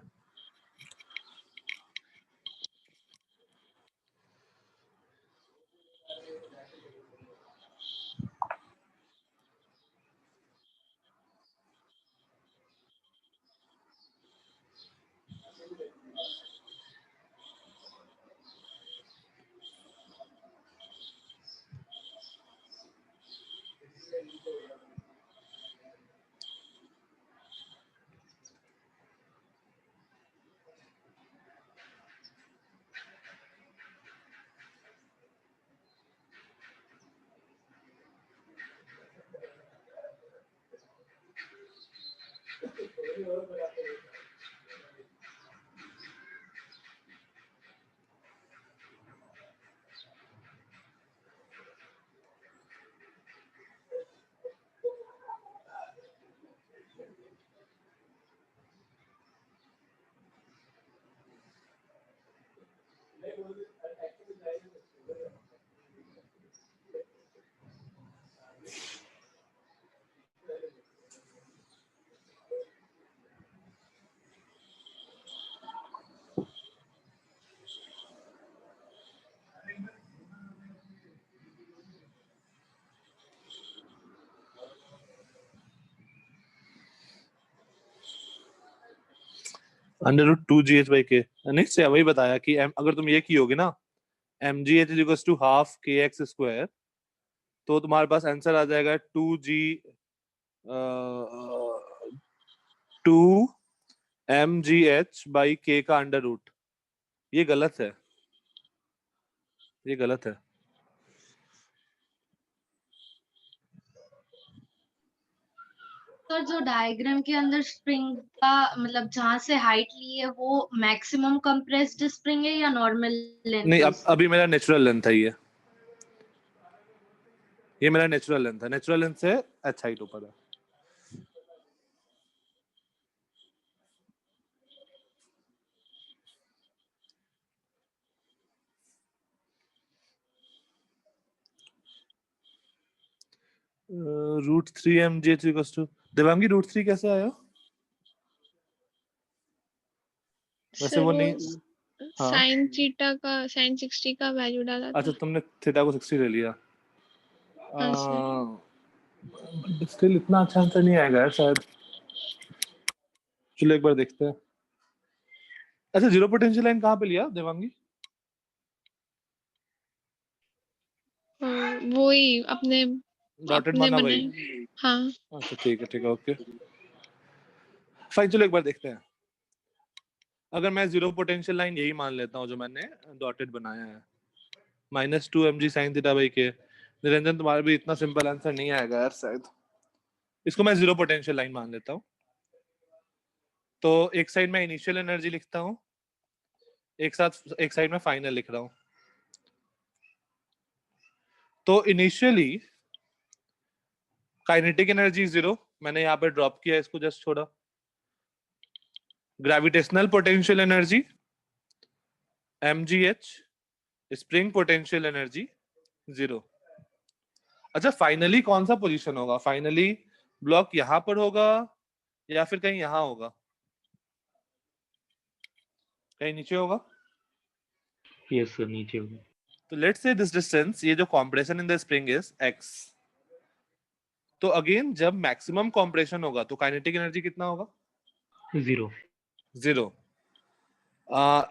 अंडर रूट 2gh बाई के, नेक्स्ट से वही बताया कि अगर तुम ये कियोगे ना mgh is equals to half के एक्स स्क्वायर, तो तुम्हारे पास आंसर आ जाएगा 2mgh बाई के का अंडर रूट। ये गलत है, ये गलत है। तो जो डायग्राम के अंदर स्प्रिंग का मतलब जहाँ से हाइट ली है वो मैक्सिमम कंप्रेस्ड स्प्रिंग है या नॉर्मल लेंथ नहीं, है अब उसका? अभी मेरा नेचुरल लेंथ है ये मेरा नेचुरल लेंथ है। नेचुरल लेंथ से एच हाइट ऊपर है। √3 mgh = देवांगी √3 कैसे आया? वैसे सर वो वो नहीं। हाँ, साइन थीटा का साइन 60 का वैल्यू डाला अच्छा था। तुमने थीटा को 60 ले लिया। हाँ सर। स्टिल इतना अच्छा आंसर नहीं आएगा यार शायद। चलो एक बार देखते हैं। अच्छा, जीरो पोटेंशियल लाइन कहाँ पे लिया देवांगी? वो ही अपने डॉटेड अपने माना बनाए। वही। हाँ अच्छा ठीक है, ओके फाइन। चलो एक बार देखते हैं। अगर मैं जीरो पोटेंशियल लाइन यही मान लेता हूँ जो मैंने डॉटेड बनाया है, -2 mg sin थीटा बाई के। निरंजन तुम्हारा भी इतना सिंपल आंसर नहीं आएगा यार शायद। इसको मैं जीरो पोटेंशियल लाइन मान लेता हूँ। तो एक साइड में इनिशियल एनर्जी लिखता हूँ, एक साइड में फाइनल लिख रहा हूँ। तो इनिशियली काइनेटिक एनर्जी 0, मैंने यहाँ पे ड्रॉप किया, इसको जस्ट छोड़ा। Gravitational potential energy mgh, spring potential energy 0। अच्छा, फाइनली कौन सा पोजीशन होगा? फाइनली ब्लॉक यहां पर होगा या फिर कहीं यहां होगा? कहीं नीचे होगा। यस सर, नीचे होगा। तो लेट्स से दिस डिस्टेंस, ये जो compression in the spring is x। तो अगेन जब मैक्सिमम कॉम्प्रेशन होगा तो काइनेटिक एनर्जी कितना होगा? 0। 0।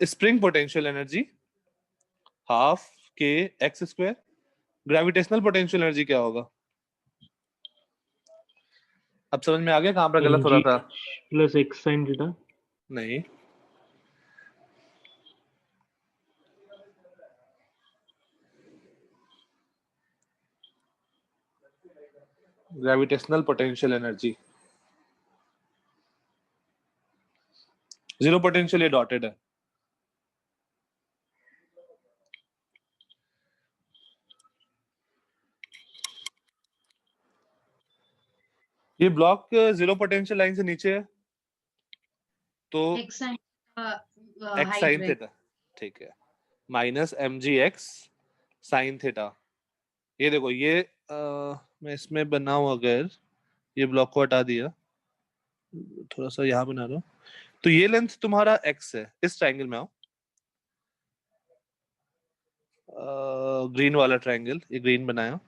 स्प्रिंग पोटेंशियल एनर्जी हाफ के x square. Gravitational potential energy क्या होगा? अब समझ में आ गया कहां पर गलत हो रहा था? mgh + x sin थीटा। नहीं, gravitational potential energy. Zero potential ये डॉटेड है। ये ब्लॉक जीरो पोटेंशियल लाइन से नीचे है तो x sin x height sine रहेगी। थीटा, ठीक है, -mgx साइन थीटा। ये देखो, ये मैं इसमें बनाऊं, अगर ये ब्लॉक को हटा दिया, थोड़ा सा यहाँ बना रहा हूँ, तो ये लेंथ तुम्हारा x है। इस ट्रायंगल में आओ, ग्रीन वाला ट्रायंगल, ये ग्रीन बनाया,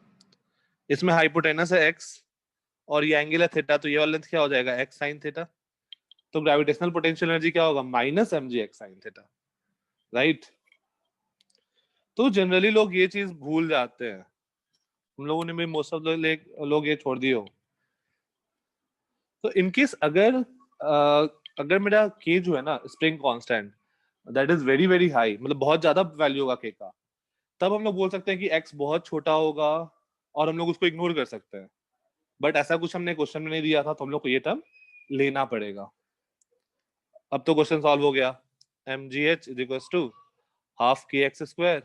इसमें हाइपोटेनस है x और ये एंगल है थीटा, तो ये वाला लेंथ क्या हो जाएगा? x sine theta. तो ग्रेविटेशनल पोटेंशियल एनर्जी क्या होगा? -mgx sine theta, right. तो जनरली लोग ये चीज भूल जाते हैं। हम लोगों ने भी मोस्ट ऑफ लोग ये छोड़ दिए हो। तो इनकेस अगर मेरा के जो है ना, spring constant, that is very very high, मतलब बहुत ज्यादा वैल्यू होगा के का, तब हम लोग बोल सकते हैं कि x बहुत छोटा होगा और हम लोग उसको इग्नोर कर सकते हैं। बट ऐसा कुछ हमने क्वेश्चन में नहीं दिया था, तो हम लोग को ये टर्म लेना पड़ेगा। अब तो क्वेश्चन सॉल्व हो गया। mgh = हाफ के x square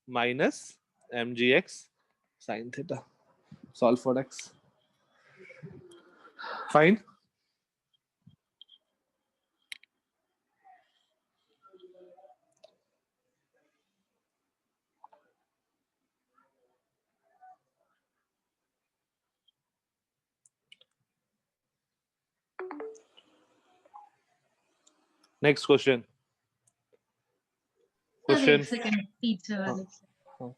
-mgx sin theta. Solve for x। Fine. Next question. Sir question एक सेकंड, टीचर हाँ, वाले से। हाँ।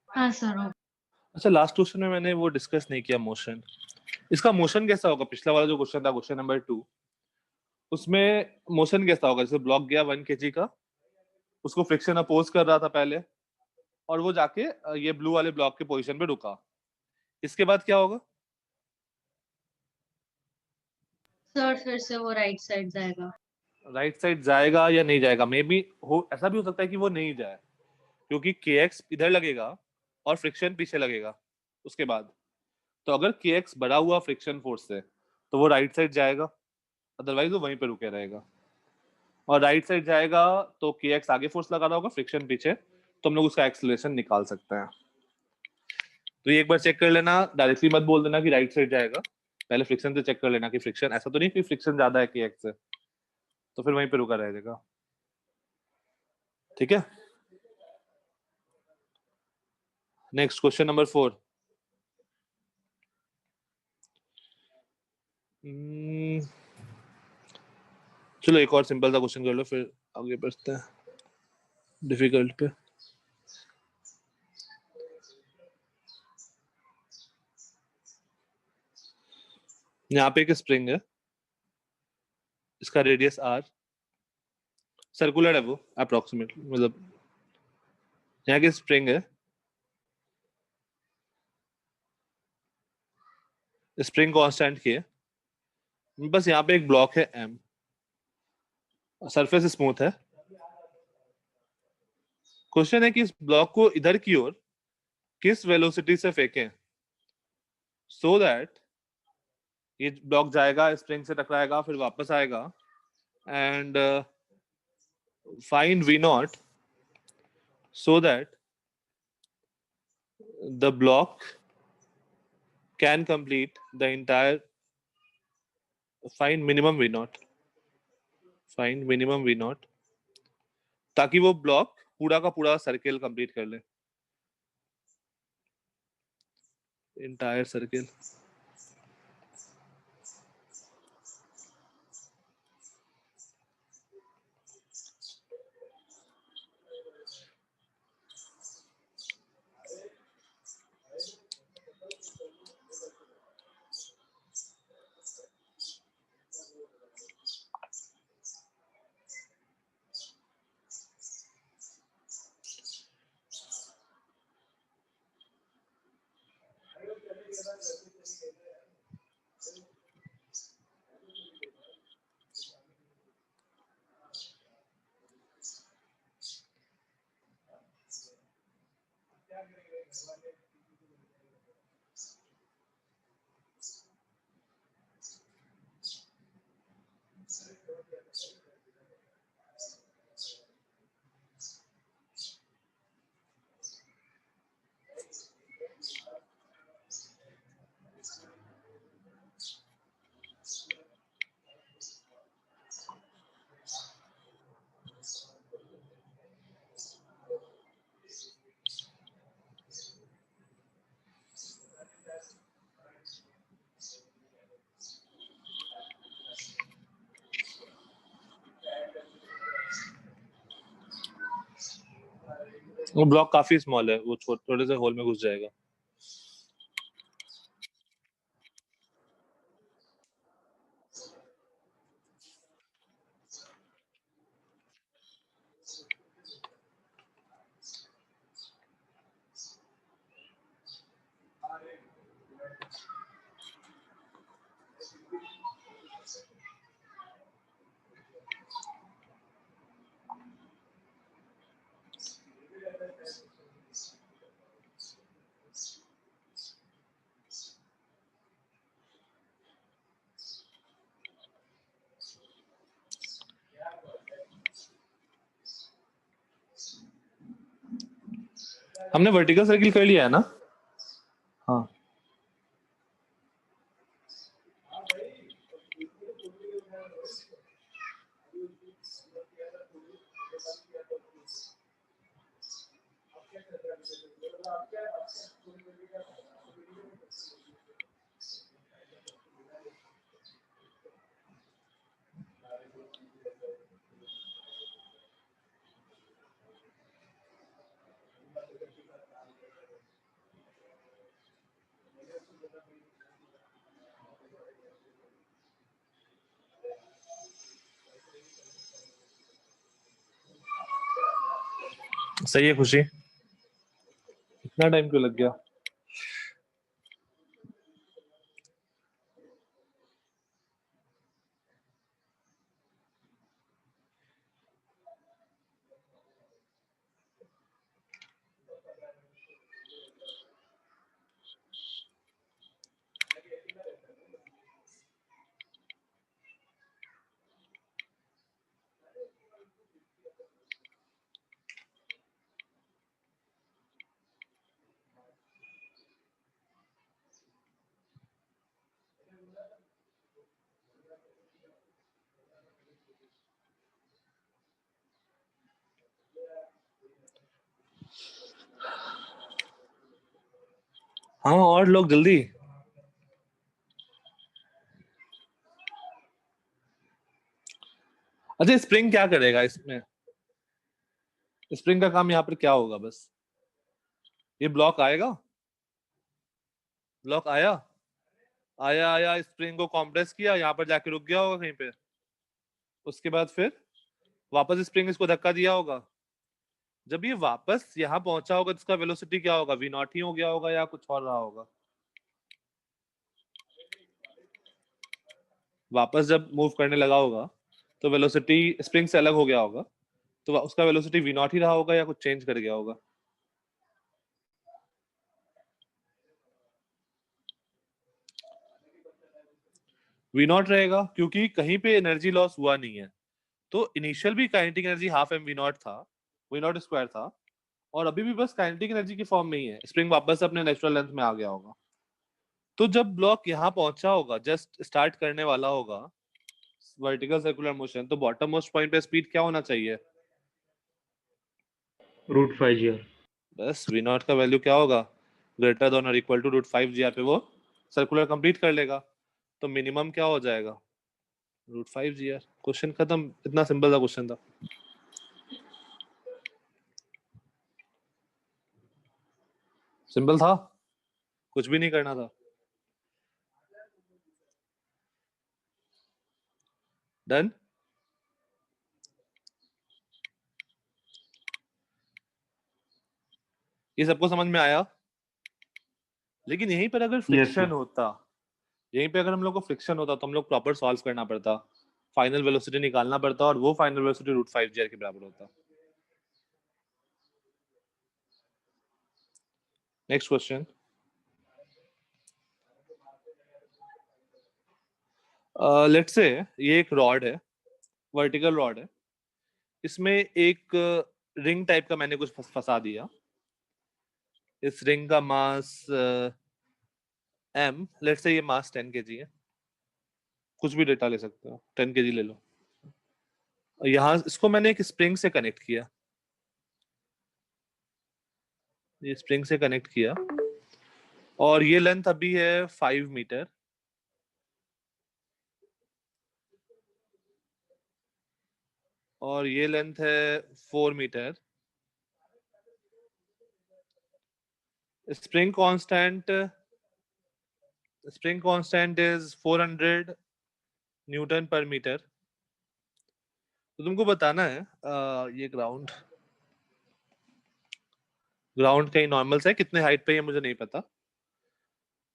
हाँ सर। अच्छा, लास्ट क्वेश्चन में मैंने वो डिस्कस नहीं किया, मोशन। इसका मोशन कैसा होगा? पिछला वाला जो क्वेश्चन था, क्वेश्चन नंबर 2, उसमें मोशन कैसा होगा? जैसे ब्लॉक गया 1 kg का, उसको फ्रिक्शन अपोज कर रहा था पहले, और वो जाके ये ब्लू वाले ब्लॉक के पोजीशन पे रुका। इसके बाद क्या होगा? सर फिर से वो राइट साइड जाएगा। राइट साइड जाएगा या नहीं जाएगा? मे बी हो, ऐसा भी हो सकता है कि वो नहीं जाए, क्योंकि kx इधर लगेगा और फ्रिक्शन पीछे लगेगा उसके बाद। तो अगर kx बढ़ा हुआ फ्रिक्शन फोर्स से तो वो राइट साइड जाएगा, अदरवाइज वो वहीं पे रुके रहेगा। और राइट साइड जाएगा तो kx आगे फोर्स लगा रहा होगा, फ्रिक्शन पीछे, तो हम लोग उसका एक्सेलरेशन निकाल सकते हैं। तो ये एक बार चेक कर लेना, डायरेक्टली मत बोल देना कि राइट साइड जाएगा, पहले फ्रिक्शन से चेक कर लेना कि फ्रिक्शन, ऐसा तो नहीं कि फ्रिक्शन ज्यादा है kx से, तो फिर वहीं पे रुका रहेगा। ठीक है, नेक्स्ट क्वेश्चन नंबर 4। चलो एक और सिंपल सा क्वेश्चन कर लो, फिर आगे बढ़ते हैं डिफिकल्ट पे। यहाँ पे एक स्प्रिंग है, इसका रेडियस r, सर्कुलर है वो अप्रोक्सीमेटली, मतलब यहाँ की स्प्रिंग है, स्प्रिंग कांस्टेंट की है, बस यहाँ पे एक ब्लॉक है m, सरफेस स्मूथ है। क्वेश्चन है कि इस ब्लॉक को इधर की ओर किस वेलोसिटी से फेंकें सो दैट ये ब्लॉक जाएगा, स्प्रिंग से टकराएगा, फिर वापस आएगा, and find v not so that the block can complete the entire, find minimum v naught, find minimum v naught, ताकि वो ब्लॉक पूरा का पूरा सर्किल कंप्लीट कर ले, इंटायर सर्किल। वो ब्लॉक काफी स्मॉल है, वो थोड़े से होल में घुस जाएगा। हमने वर्टिकल सर्किल कर लिया है ना? हाँ, सही है खुशी, इतना टाइम क्यों लग गया? हाँ और लोग जल्दी। अच्छा स्प्रिंग क्या करेगा इसमें? स्प्रिंग का काम यहाँ पर क्या होगा? बस ये ब्लॉक आएगा, ब्लॉक आया आया आया, स्प्रिंग को कॉम्प्रेस किया, यहाँ पर जाके रुक गया होगा कहीं पे, उसके बाद फिर वापस स्प्रिंग इसको धक्का दिया होगा। जब ये वापस यहाँ पहुंचा होगा तो इसका वेलोसिटी क्या होगा? वी नॉट ही हो गया होगा या कुछ और रहा होगा? वापस जब मूव करने लगा होगा तो वेलोसिटी स्प्रिंग से अलग हो गया होगा, तो उसका वेलोसिटी वी नॉट ही रहा होगा या कुछ चेंज कर गया होगा? वी नॉट रहेगा क्योंकि कहीं पे एनर्जी लॉस हुआ नहीं है। तो इनिशियल भी kinetic energy half m v naught था, वी नॉट स्क्वायर था, और अभी भी बस काइनेटिक एनर्जी की फॉर्म में ही है। स्प्रिंग वापस अपने नेचुरल लेंथ में आ गया होगा। तो जब ब्लॉक यहाँ पहुंचा होगा, जस्ट स्टार्ट करने वाला होगा वर्टिकल सर्कुलर मोशन, तो बॉटम मोस्ट पॉइंट पे स्पीड क्या होना चाहिए? √5 g r। बस वी नॉट का वैल्यू क्या होगा? ग्रेटर देन और इक्वल टू √5 g r पे वो सर्कुलर कंप्लीट कर लेगा। तो मिनिमम क्या हो जाएगा? √5 g r। क्वेश्चन खत्म, इतना सिंपल सा क्वेश्चन था। सिंपल था, कुछ भी नहीं करना था। डन। ये सबको समझ में आया? लेकिन यहीं पर अगर फ्रिक्शन होता, यहीं पे अगर हम लोग को फ्रिक्शन होता तो हम लोग प्रॉपर सॉल्व करना पड़ता, फाइनल वेलोसिटी निकालना पड़ता, और वो फाइनल वेलोसिटी √5 g r के बराबर होता। Next question. लेट्स से ये एक रॉड है, वर्टिकल रॉड है, इसमें एक रिंग टाइप का मैंने कुछ फंसा दिया। इस रिंग का मास m, लेट्स से ये मास 10 kg है, कुछ भी डेटा ले सकते हो, 10 kg ले लो। यहाँ इसको मैंने एक स्प्रिंग से कनेक्ट किया, ये स्प्रिंग से कनेक्ट किया, और ये लेंथ अभी है 5 मीटर, और ये लेंथ है 4 metre. Spring constant is 400 newton per metre. तो तुमको बताना है ये ग्राउंड कहीं नॉर्मल से है, कितने हाइट पे है मुझे नहीं पता।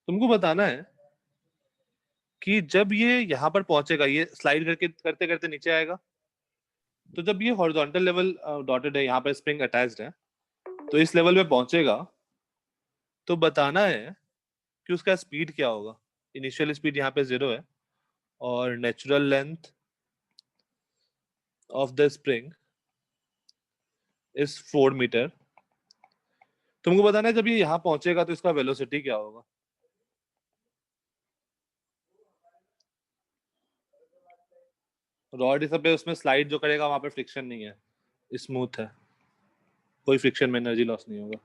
तुमको बताना है कि जब ये यहाँ पर पहुंचेगा, ये स्लाइड करके करते करते नीचे आएगा, तो जब ये हॉरिजॉन्टल लेवल डॉटेड है, यहाँ पर स्प्रिंग अटैच्ड है, तो इस लेवल पे पहुंचेगा, तो बताना है कि उसका स्पीड क्या होगा। इनिशियल स्पीड यहाँ पे 0 है, और natural length of the spring is 4 metre. तुमको बताना है जब ये यहाँ पहुंचेगा तो इसका वेलोसिटी क्या होगा। रॉड इस पे उसमें स्लाइड जो करेगा वहां पे फ्रिक्शन नहीं है, स्मूथ है, कोई फ्रिक्शन में एनर्जी लॉस नहीं होगा।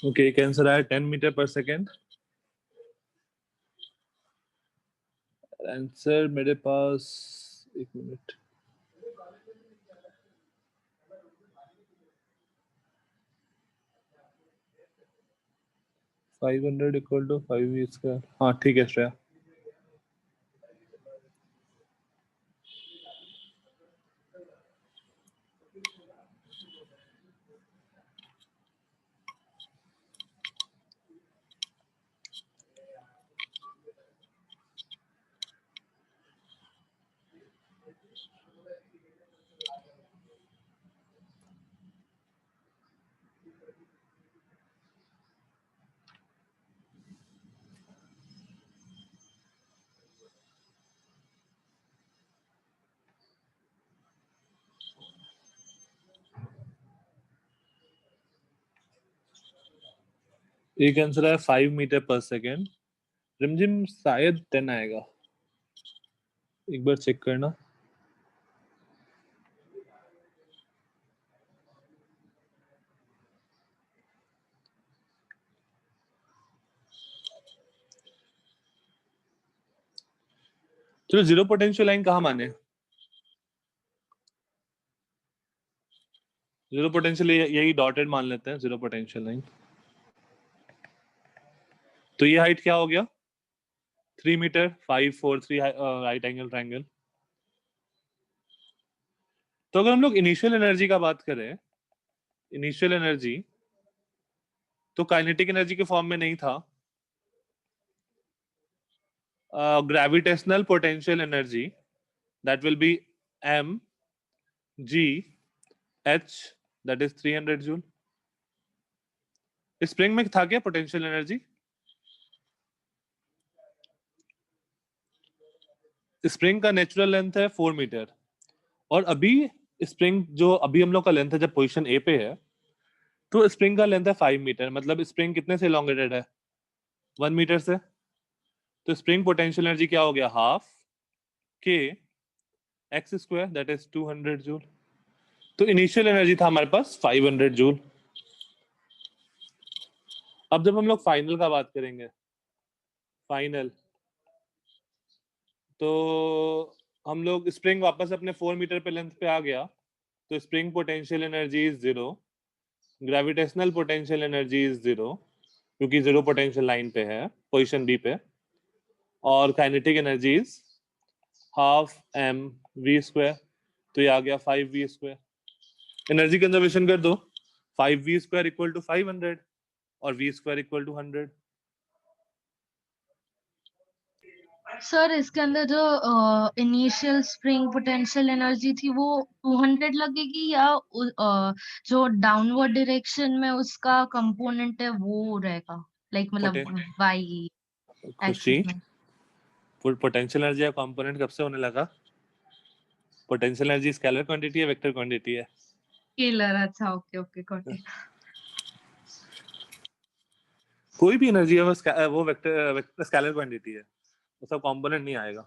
ओके, एक आंसर आया 10 मीटर पर सेकेंड। आंसर मेरे पास, एक मिनट, $500 इक्वल टू 5v²। हाँ ठीक है श्रेया। एक आंसर है 5 मीटर पर सेकेंड। रिमझिम शायद 10 आएगा, एक बार चेक करना। चलो जीरो पोटेंशियल लाइन कहाँ माने? जीरो पोटेंशियल यही डॉटेड मान लेते हैं, जीरो पोटेंशियल लाइन। तो ये हाइट क्या हो गया? 3 मीटर, 5 4 3 राइट एंगल ट्रायंगल। तो अगर हम लोग इनिशियल एनर्जी का बात करें, इनिशियल एनर्जी तो काइनेटिक एनर्जी के फॉर्म में नहीं था। Gravitational potential energy that will be m g h, that is 300 joule. Spring में था क्या पोटेंशियल एनर्जी? स्प्रिंग का नेचुरल लेंथ है 4 मीटर, और अभी स्प्रिंग जो अभी हम लोग का लेंथ है जब पोजीशन ए पे है, तो स्प्रिंग का लेंथ है 5 मीटर। मतलब स्प्रिंग कितने से elongated है? 1 मीटर से। तो स्प्रिंग पोटेंशियल एनर्जी क्या हो गया? हाफ के x square, that is 200 joule. तो इनिशियल एनर्जी था हमारे पास 500 जूल। अब जब हम लोग फाइनल का बात करेंगे, फाइनल, तो हम लोग स्प्रिंग वापस अपने 4 मीटर पे लेंथ पे आ गया, तो spring potential energy is 0, gravitational potential energy is 0 क्योंकि जीरो पोटेंशियल लाइन पे है पोजीशन बी पे, और kinetic energy is half m v²। तो ये आ गया 5v²। एनर्जी कंजर्वेशन कर दो, 5v² इक्वल टू 500 और v² इक्वल टू 100। सर इसके अंदर जो इनिशियल स्प्रिंग पोटेंशियल एनर्जी थी वो 200 लगेगी, या जो डाउनवर्ड डायरेक्शन में उसका कंपोनेंट है वो रहेगा, लाइक मतलब वाई खुशी, एक्सिस में? पोटेंशियल एनर्जी का कंपोनेंट कब से होने लगा? पोटेंशियल एनर्जी स्केलर क्वांटिटी है, वेक्टर क्वांटिटी है? स्केलर। अच्छा, ओके ओके, गॉट इट। कोई भी एनर्जी है वो वेक्टर स्केलर क्वांटिटी है, उसका कंपोनेंट नहीं आएगा।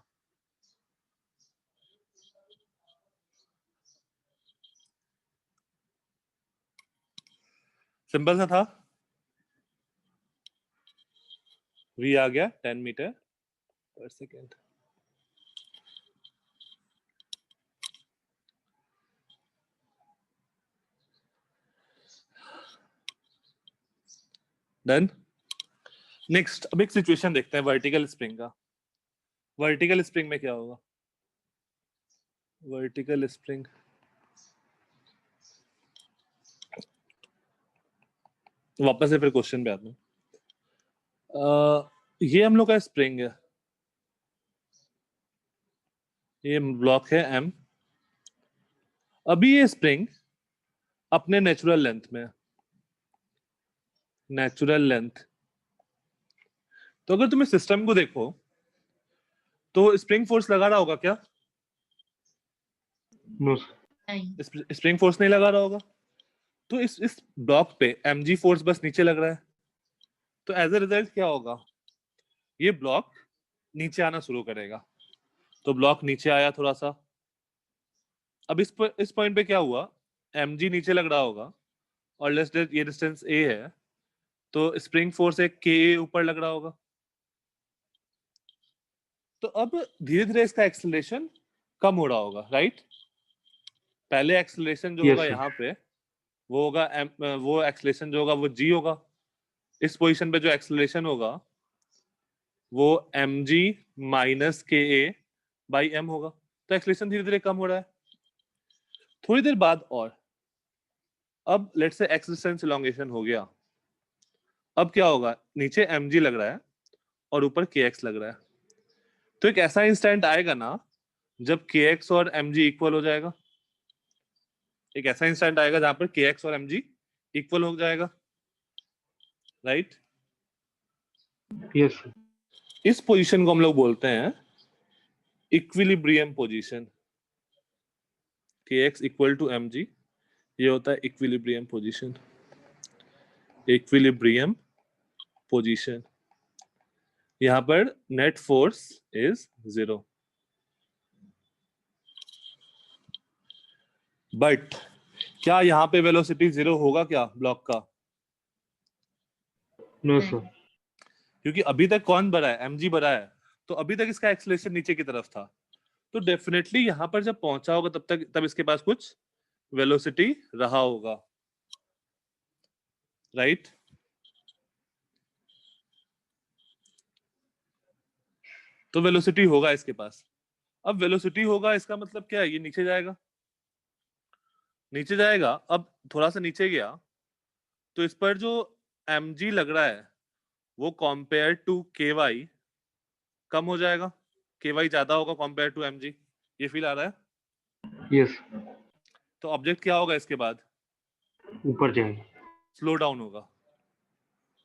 सिंपल सा था। v आ गया 10 मीटर पर सेकेंड। डन। नेक्स्ट अब एक सिचुएशन देखते हैं वर्टिकल स्प्रिंग का। वर्टिकल स्प्रिंग में क्या होगा? वर्टिकल स्प्रिंग, वापस से फिर क्वेश्चन पे आते हैं। ये हम लोग का स्प्रिंग है, ये ब्लॉक है m। अभी ये स्प्रिंग अपने नेचुरल लेंथ में, नेचुरल लेंथ। तो अगर तुम्हें सिस्टम को देखो तो स्प्रिंग फोर्स लगा रहा होगा क्या? नो स्प्रिंग फोर्स नहीं लगा रहा होगा। तो इस ब्लॉक पे mg फोर्स बस नीचे लग रहा है। तो एज अ रिजल्ट क्या होगा? ये ब्लॉक नीचे आना शुरू करेगा। तो ब्लॉक नीचे आया थोड़ा सा। अब इस पॉइंट पे क्या हुआ? mg नीचे लग रहा होगा और लेट्स ये डिस्टेंस a है, तो स्प्रिंग फोर्स एक के ऊपर लग रहा होगा। तो अब धीरे धीरे इसका एक्सेलरेशन कम हो रहा होगा, राइट? पहले एक्सेलरेशन जो Yes, होगा sir. यहाँ पे वो होगा वो एक्सेलरेशन जो होगा वो g होगा। इस पोजीशन पे जो एक्सेलरेशन होगा वो mg माइनस के ए बाई एम होगा। तो एक्सेलरेशन धीरे धीरे कम हो रहा है। थोड़ी देर बाद और अब लेट से एक्स डिस्टेंस इलोंगेशन हो गया। अब क्या होगा, नीचे mg लग रहा है और ऊपर kx लग रहा है। तो एक ऐसा इंस्टेंट आएगा ना जब kx और mg इक्वल हो जाएगा। एक ऐसा इंस्टेंट आएगा जहां पर kx और mg इक्वल हो जाएगा, राइट? Yes, sir. इस पोजीशन को हम लोग बोलते हैं equilibrium position. kx equal to mg, ये होता है इक्विलिब्रियम पोजीशन। इक्विलिब्रियम पोजीशन, यहां पर नेट फोर्स इज 0। बट क्या यहाँ पे वेलोसिटी 0 होगा क्या ब्लॉक का? No, sir. क्योंकि अभी तक कौन बढ़ा है, mg बढ़ा है, तो अभी तक इसका एक्सेलरेशन नीचे की तरफ था। तो डेफिनेटली यहाँ पर जब पहुंचा होगा तब इसके पास कुछ वेलोसिटी रहा होगा, राइट? तो वेलोसिटी होगा इसके पास। अब वेलोसिटी होगा इसका मतलब क्या है, ये नीचे जाएगा। नीचे जाएगा, अब थोड़ा सा नीचे गया तो इस पर जो mg लग रहा है वो कंपेयर टू ky कम हो जाएगा। ky ज्यादा होगा कंपेयर टू mg, ये फील आ रहा है? Yes. तो ऑब्जेक्ट क्या होगा इसके बाद? ऊपर जाएगा। स्लो डाउन होगा,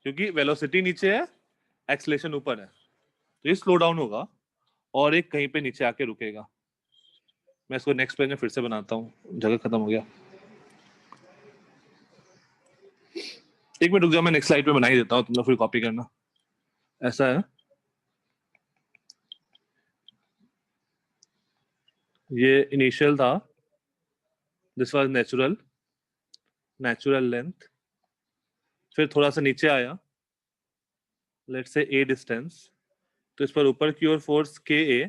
क्योंकि वेलोसिटी नीचे है, एक्सेलरेशन ऊपर है, तो ये स्लो डाउन होगा और एक कहीं पे नीचे आके रुकेगा। मैं इसको नेक्स्ट पेज में फिर से बनाता हूँ, जगह खत्म हो गया। एक मिनट रुक जाओ, मैं नेक्स्ट स्लाइड पे बना ही देता हूँ, तुम लोग फिर कॉपी करना। ऐसा है, ये इनिशियल था, दिस वाज नेचुरल लेंथ। फिर थोड़ा सा नीचे आया, लेट्स से a डिस्टेंस, तो इस पर ऊपर की ओर फोर्स ka,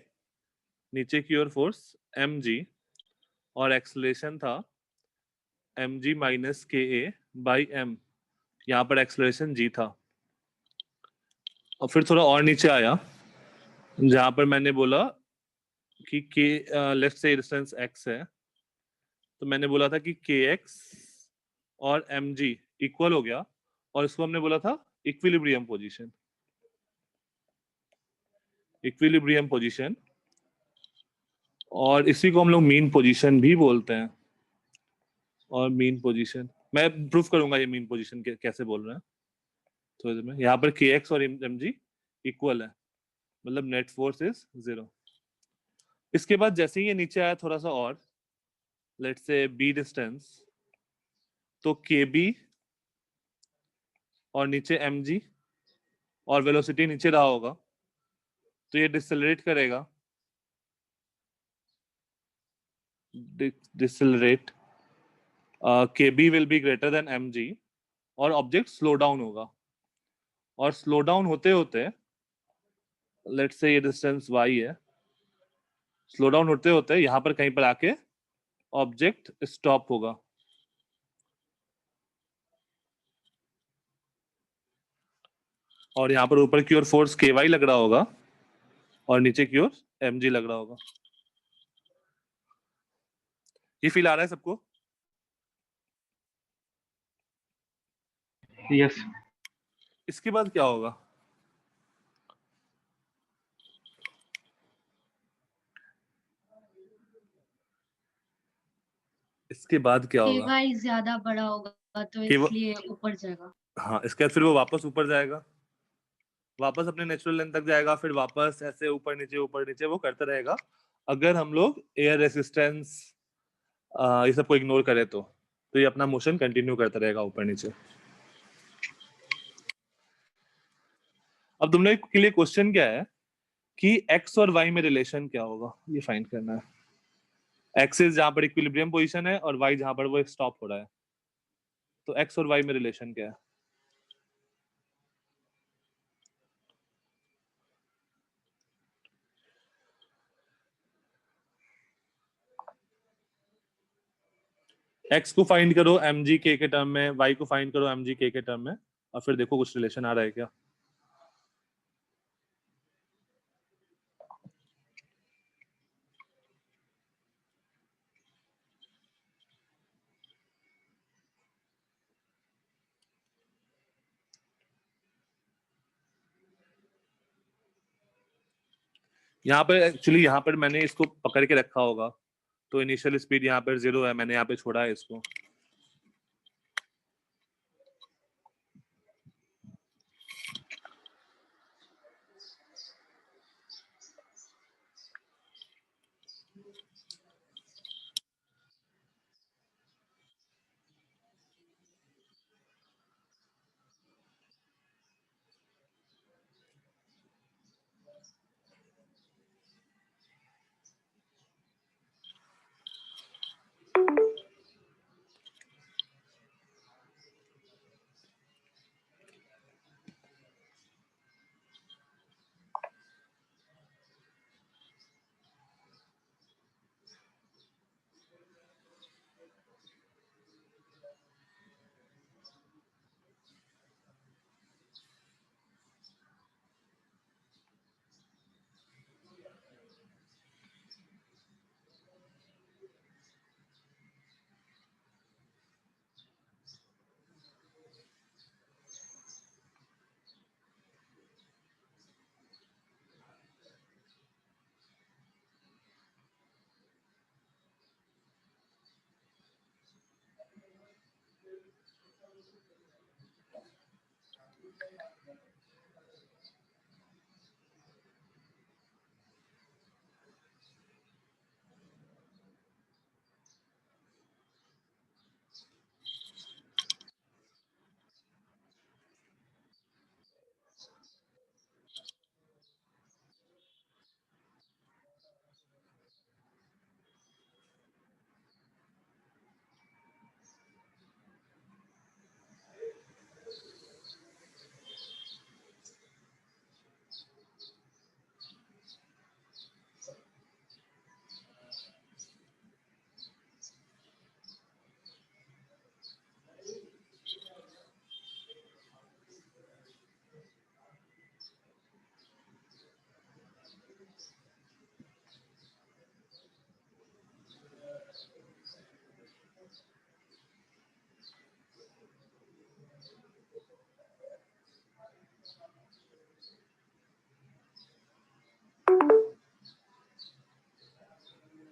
नीचे की ओर फोर्स mg, और एक्सेलरेशन था mg माइनस के ए बाई एम। यहाँ पर एक्सेलरेशन g था। और फिर थोड़ा और नीचे आया जहां पर मैंने बोला कि k लेफ्ट से डिस्टेंस x है, तो मैंने बोला था कि kx और mg इक्वल हो गया, और इसको हमने बोला था इक्विलिब्रियम पोजीशन। इक्विलिब्रियम पोजीशन, और इसी को हम लोग मीन पोजीशन भी बोलते हैं। और मीन पोजीशन मैं प्रूफ करूंगा ये मीन पोजीशन कैसे बोल रहे हैं थोड़ी देर में। यहाँ पर kx और mg इक्वल है, मतलब नेट फोर्स इज 0। इसके बाद जैसे ही ये नीचे आया थोड़ा सा और, लेट्स से b डिस्टेंस, तो kb और नीचे mg, और वेलोसिटी नीचे रहा होगा, तो ये डिसेलरेट करेगा, decelerate, kb will be greater than mg, और ऑब्जेक्ट स्लो डाउन होगा। और स्लो डाउन होते होते, लेट्स से ये डिस्टेंस y है, स्लो डाउन होते होते यहाँ पर कहीं पर आके ऑब्जेक्ट स्टॉप होगा। और यहाँ पर ऊपर की ओर फोर्स ky लग रहा होगा और नीचे की ओर mg लग रहा होगा। ये फील आ रहा है सबको? Yes. इसके बाद क्या होगा? इसके बाद क्या होगा? KY ज्यादा बड़ा होगा तो कि वो- इसलिए ऊपर जाएगा। हाँ, इसके बाद फिर वो वापस ऊपर जाएगा, वापस अपने नेचुरल लेंथ तक जाएगा, फिर वापस ऐसे ऊपर नीचे वो करता रहेगा। अगर हम लोग एयर रेसिस्टेंस ये सब को इग्नोर करें तो ये अपना मोशन कंटिन्यू करता रहेगा ऊपर नीचे। अब तुम लोग के लिए क्वेश्चन क्या है कि x और y में रिलेशन क्या होगा, ये फाइंड करना है। एक्सिस जहां पर इक्विलिब्रियम पोजीशन है और y जहां पर वो स्टॉप हो रहा है, तो x और y में रिलेशन क्या है? x को फाइंड करो mg k के टर्म में, y को फाइंड करो mg k के टर्म में, और फिर देखो कुछ रिलेशन आ रहा है क्या। यहाँ पर एक्चुअली यहाँ पर मैंने इसको पकड़ के रखा होगा, तो इनिशियल स्पीड यहाँ पर 0 है, मैंने यहाँ पे छोड़ा है इसको।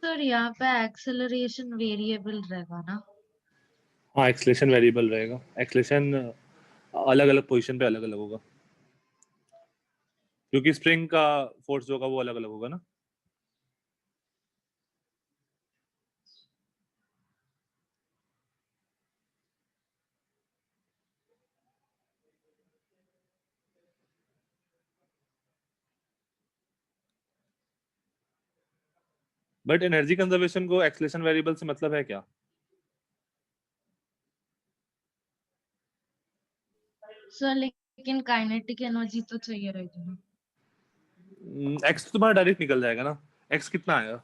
सर यहाँ पे एक्सेलरेशन वेरिएबल रहेगा ना? हाँ, एक्सलेशन वेरिएबल रहेगा, एक्सलेशन अलग अलग पोजीशन पे अलग अलग होगा, क्योंकि स्प्रिंग का फोर्स जो होगा वो अलग अलग होगा ना। बट एनर्जी कंजर्वेशन को एक्सलेशन वेरिएबल से मतलब है क्या? सर लेकिन काइनेटिक एनर्जी तो चाहिए रहेगी ना? एक्स तो तुम्हारा डायरेक्ट निकल जाएगा ना। एक्स कितना आएगा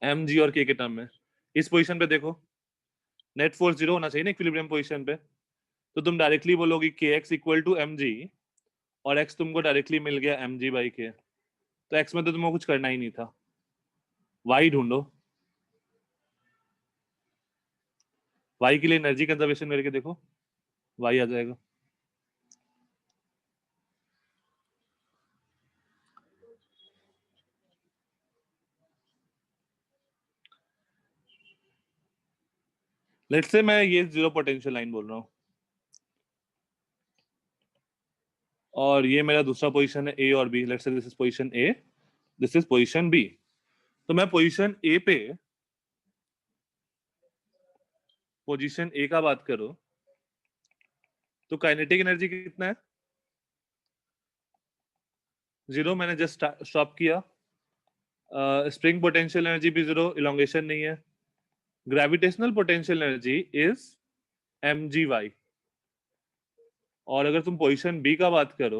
एम जी और के टर्म में? इस पोजीशन पे देखो, नेट फोर्स 0 होना चाहिए ना इक्विलिब्रियम पोजीशन पे, तो तुम डायरेक्टली बोलोगे k x equal to m g, और एक्स तुमको डायरेक्टली मिल गया एम जी बाई के, तो एक्स में तो तुमको कुछ करना ही नहीं था। वाई ढूंढो, वाई के लिए एनर्जी कंजर्वेशन करके देखो, वाई आ जाएगा। लेट्स से मैं ये जीरो पोटेंशियल लाइन बोल रहा हूँ, और ये मेरा दूसरा पोजीशन है ए और B. Let's say this is position A, this is position B. तो मैं पोजीशन ए पे, पोजीशन ए का बात करो तो काइनेटिक एनर्जी कितना है? 0, मैंने जस्ट स्टॉप किया। स्प्रिंग पोटेंशियल एनर्जी भी 0, इलोंगेशन नहीं है। Gravitational potential energy is mgy, और अगर तुम पोजीशन बी का बात करो,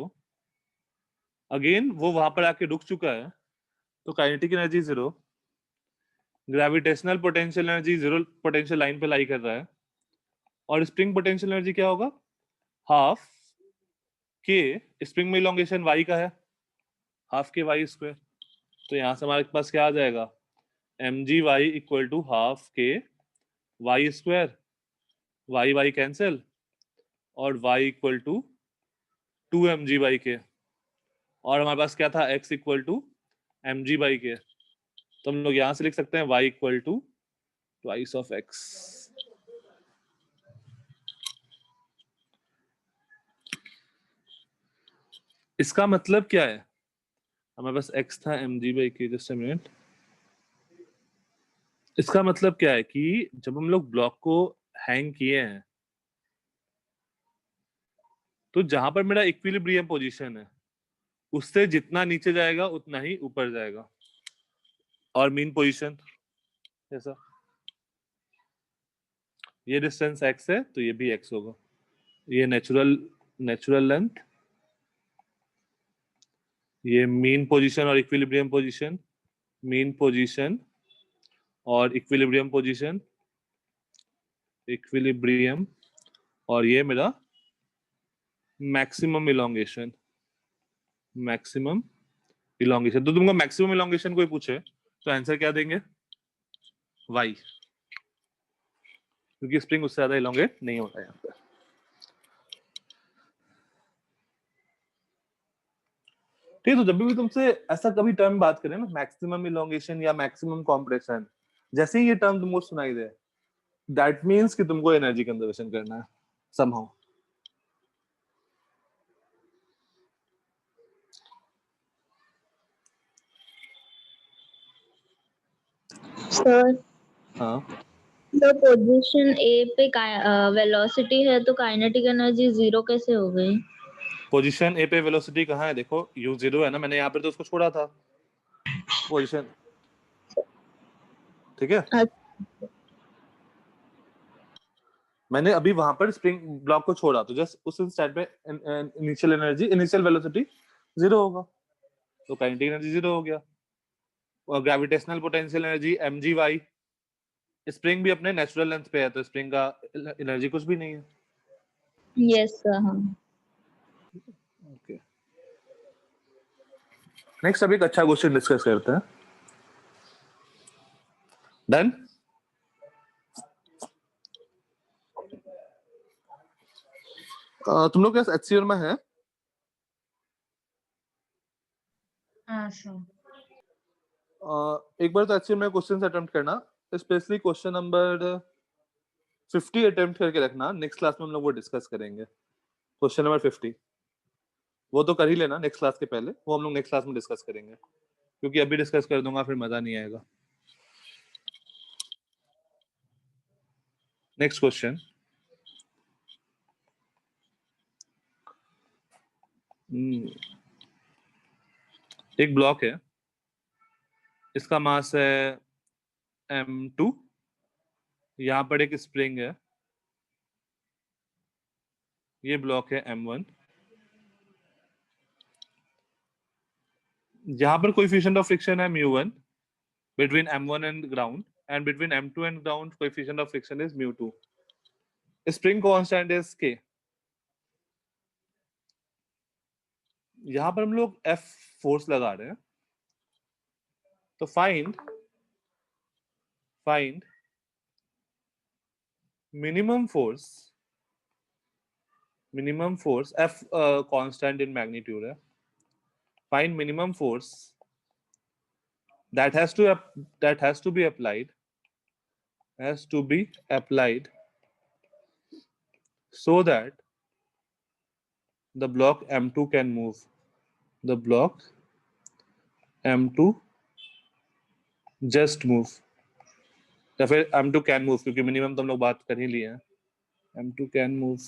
अगेन वो वहां पर आके रुक चुका है, तो kinetic energy 0, gravitational potential energy zero potential line पे लाई कर रहा है, और स्प्रिंग पोटेंशियल एनर्जी क्या होगा, हाफ के, स्प्रिंग में इलोंगेशन y का है, हाफ के वाई स्क्वायर। तो यहां से हमारे पास क्या आ जाएगा, mgy equal to half k y square, y y cancel, और y इक्वल टू 2mg/k, और हमारे पास क्या था, x इक्वल टू mg/k। तो हम लोग यहां से लिख सकते हैं y equal to twice of x। इसका मतलब क्या है, हमारे पास x था mg/k, जस्ट अ मिनट। इसका मतलब क्या है कि जब हम लोग ब्लॉक को हैंग किए हैं, तो जहां पर मेरा इक्विलिब्रियम पोजीशन है, उससे जितना नीचे जाएगा उतना ही ऊपर जाएगा। और मीन पोजीशन ऐसा, ये डिस्टेंस x है तो ये भी x होगा। ये नेचुरल लेंथ, ये मीन पोजीशन और इक्विलिब्रियम पोजीशन, मीन पोजीशन और इक्विलिब्रियम पोजीशन, इक्विलिब्रियम, और ये मेरा मैक्सिमम इलोंगेशन, मैक्सिमम इलोंगेशन। तो तुमको मैक्सिमम इलोंगेशन कोई पूछे तो आंसर क्या देंगे, y, क्योंकि स्प्रिंग उससे ज्यादा इलोंगेट नहीं होता है यहाँ पे। ठीक है, तो जब भी तुमसे ऐसा कभी टर्म बात करें ना, मैक्सिमम इलोंगेशन या मैक्सिमम कॉम्प्रेशन, जैसे ही ये टर्म तुमको सुनाई दे, दैट मीन्स कि तुमको एनर्जी कंजर्वेशन करना है समहाउ। सर, हाँ, तो पोजीशन ए पे वेलोसिटी है तो काइनेटिक एनर्जी 0 कैसे हो गई? पोजीशन ए पे वेलोसिटी कहाँ है, देखो u0 है ना, मैंने यहाँ पे तो उसको छोड़ा था पोजीशन, ठीक है। अच्छा, मैंने अभी वहां पर स्प्रिंग ब्लॉक को छोड़ा, तो जस्ट उस इंस्टेंट में इनिशियल एनर्जी, इनिशियल वेलोसिटी 0 होगा, तो काइनेटिक एनर्जी 0 हो गया। और gravitational potential energy mgy, spring भी अपने नेचुरल लेंथ पे है, तो स्प्रिंग का एनर्जी कुछ भी नहीं है। यस सर, हाँ। ओके, नेक्स्ट अभी एक अच्छा क्वेश्चन डिस्कस करते हैं। डन। तुम लोग क्या HCl में है? हाँ सर। एक बार तो HCl में क्वेश्चन अटेम्प्ट करना, स्पेशली क्वेश्चन नंबर 50 अटेम्प्ट करके रखना, नेक्स्ट क्लास में हम लोग वो डिस्कस करेंगे। क्वेश्चन नंबर 50 वो तो कर ही लेना नेक्स्ट क्लास के पहले, वो हम लोग नेक्स्ट क्लास में डिस्कस करेंगे, क्योंकि अभी डिस्कस कर दूंगा फिर मजा नहीं आएगा। नेक्स्ट क्वेश्चन, एक ब्लॉक है, इसका मास है m2, यहां पर एक स्प्रिंग है, ये ब्लॉक है m1, यहां पर कोएफिशिएंट ऑफ फ्रिक्शन है μ1 between m1 and ground, and between m2 and ground coefficient of friction is μ2. Spring constant is k। यहां पर हम लोग F फोर्स लगा रहे हैं, तो find minimum force F constant in magnitude है, find minimum force that has to be applied so that the block m2 can move, the block m2 just move, या फिर m2 can move, क्योंकि minimum तो हम लोग बात कर ही लिए हैं, m2 can move।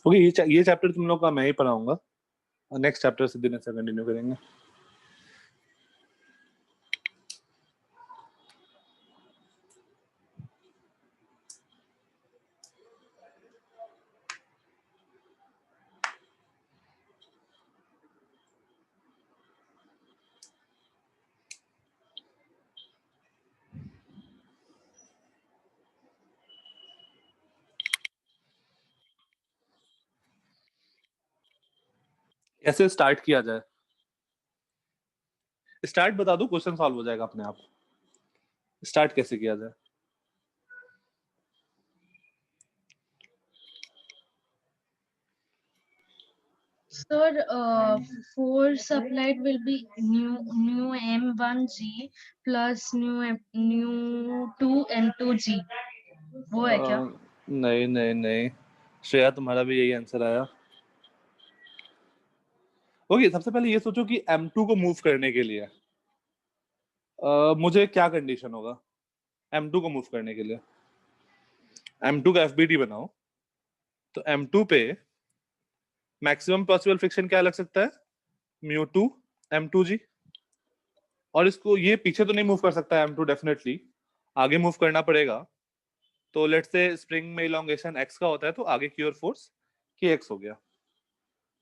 ओके, ये चैप्टर तुम लोग का मैं ही पढ़ाऊंगा, नेक्स्ट चैप्टर से दिन से कंटिन्यू करेंगे। कैसे स्टार्ट किया जाए? स्टार्ट बता दो, क्वेश्चन सॉल्व हो जाएगा अपने आप। स्टार्ट कैसे किया जाए? Sir, force applied will be new m1g plus new 2 n2g. वो है क्या? नहीं नहीं नहीं श्रेया, तुम्हारा भी यही आंसर आया। ओके, सबसे पहले ये सोचो कि M2 को मूव करने के लिए मुझे क्या कंडीशन होगा M2 को मूव करने के लिए। M2 का FBT बनाओ, तो M2 पे मैक्सिमम पॉसिबल फ्रिक्शन क्या लग सकता है? μ2 m2g। और इसको ये पीछे तो नहीं मूव कर सकता है M2, डेफिनेटली आगे मूव करना पड़ेगा। तो लेट्स से स्प्रिंग में इलोंगेशन x का होता है, तो आगे की ओर फोर्स kx हो गया।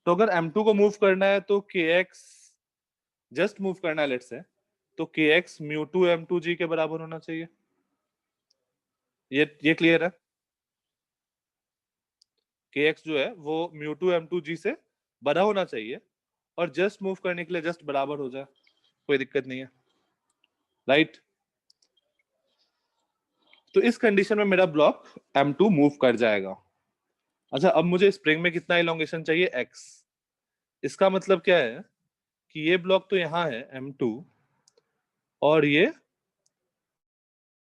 तो अगर M2 को मूव करना है तो kx जस्ट मूव करना है लेट्स से, तो kx μ2 m2g के बराबर होना चाहिए। ये क्लियर है? kx जो है वो μ2 m2g से बड़ा होना चाहिए, और जस्ट मूव करने के लिए जस्ट बराबर हो जाए, कोई दिक्कत नहीं है, राइट? तो इस कंडीशन में मेरा ब्लॉक M2 मूव कर जाएगा। अच्छा, अब मुझे स्प्रिंग में कितना इलोंगेशन चाहिए? x। इसका मतलब क्या है कि ये ब्लॉक तो यहाँ है M2, और ये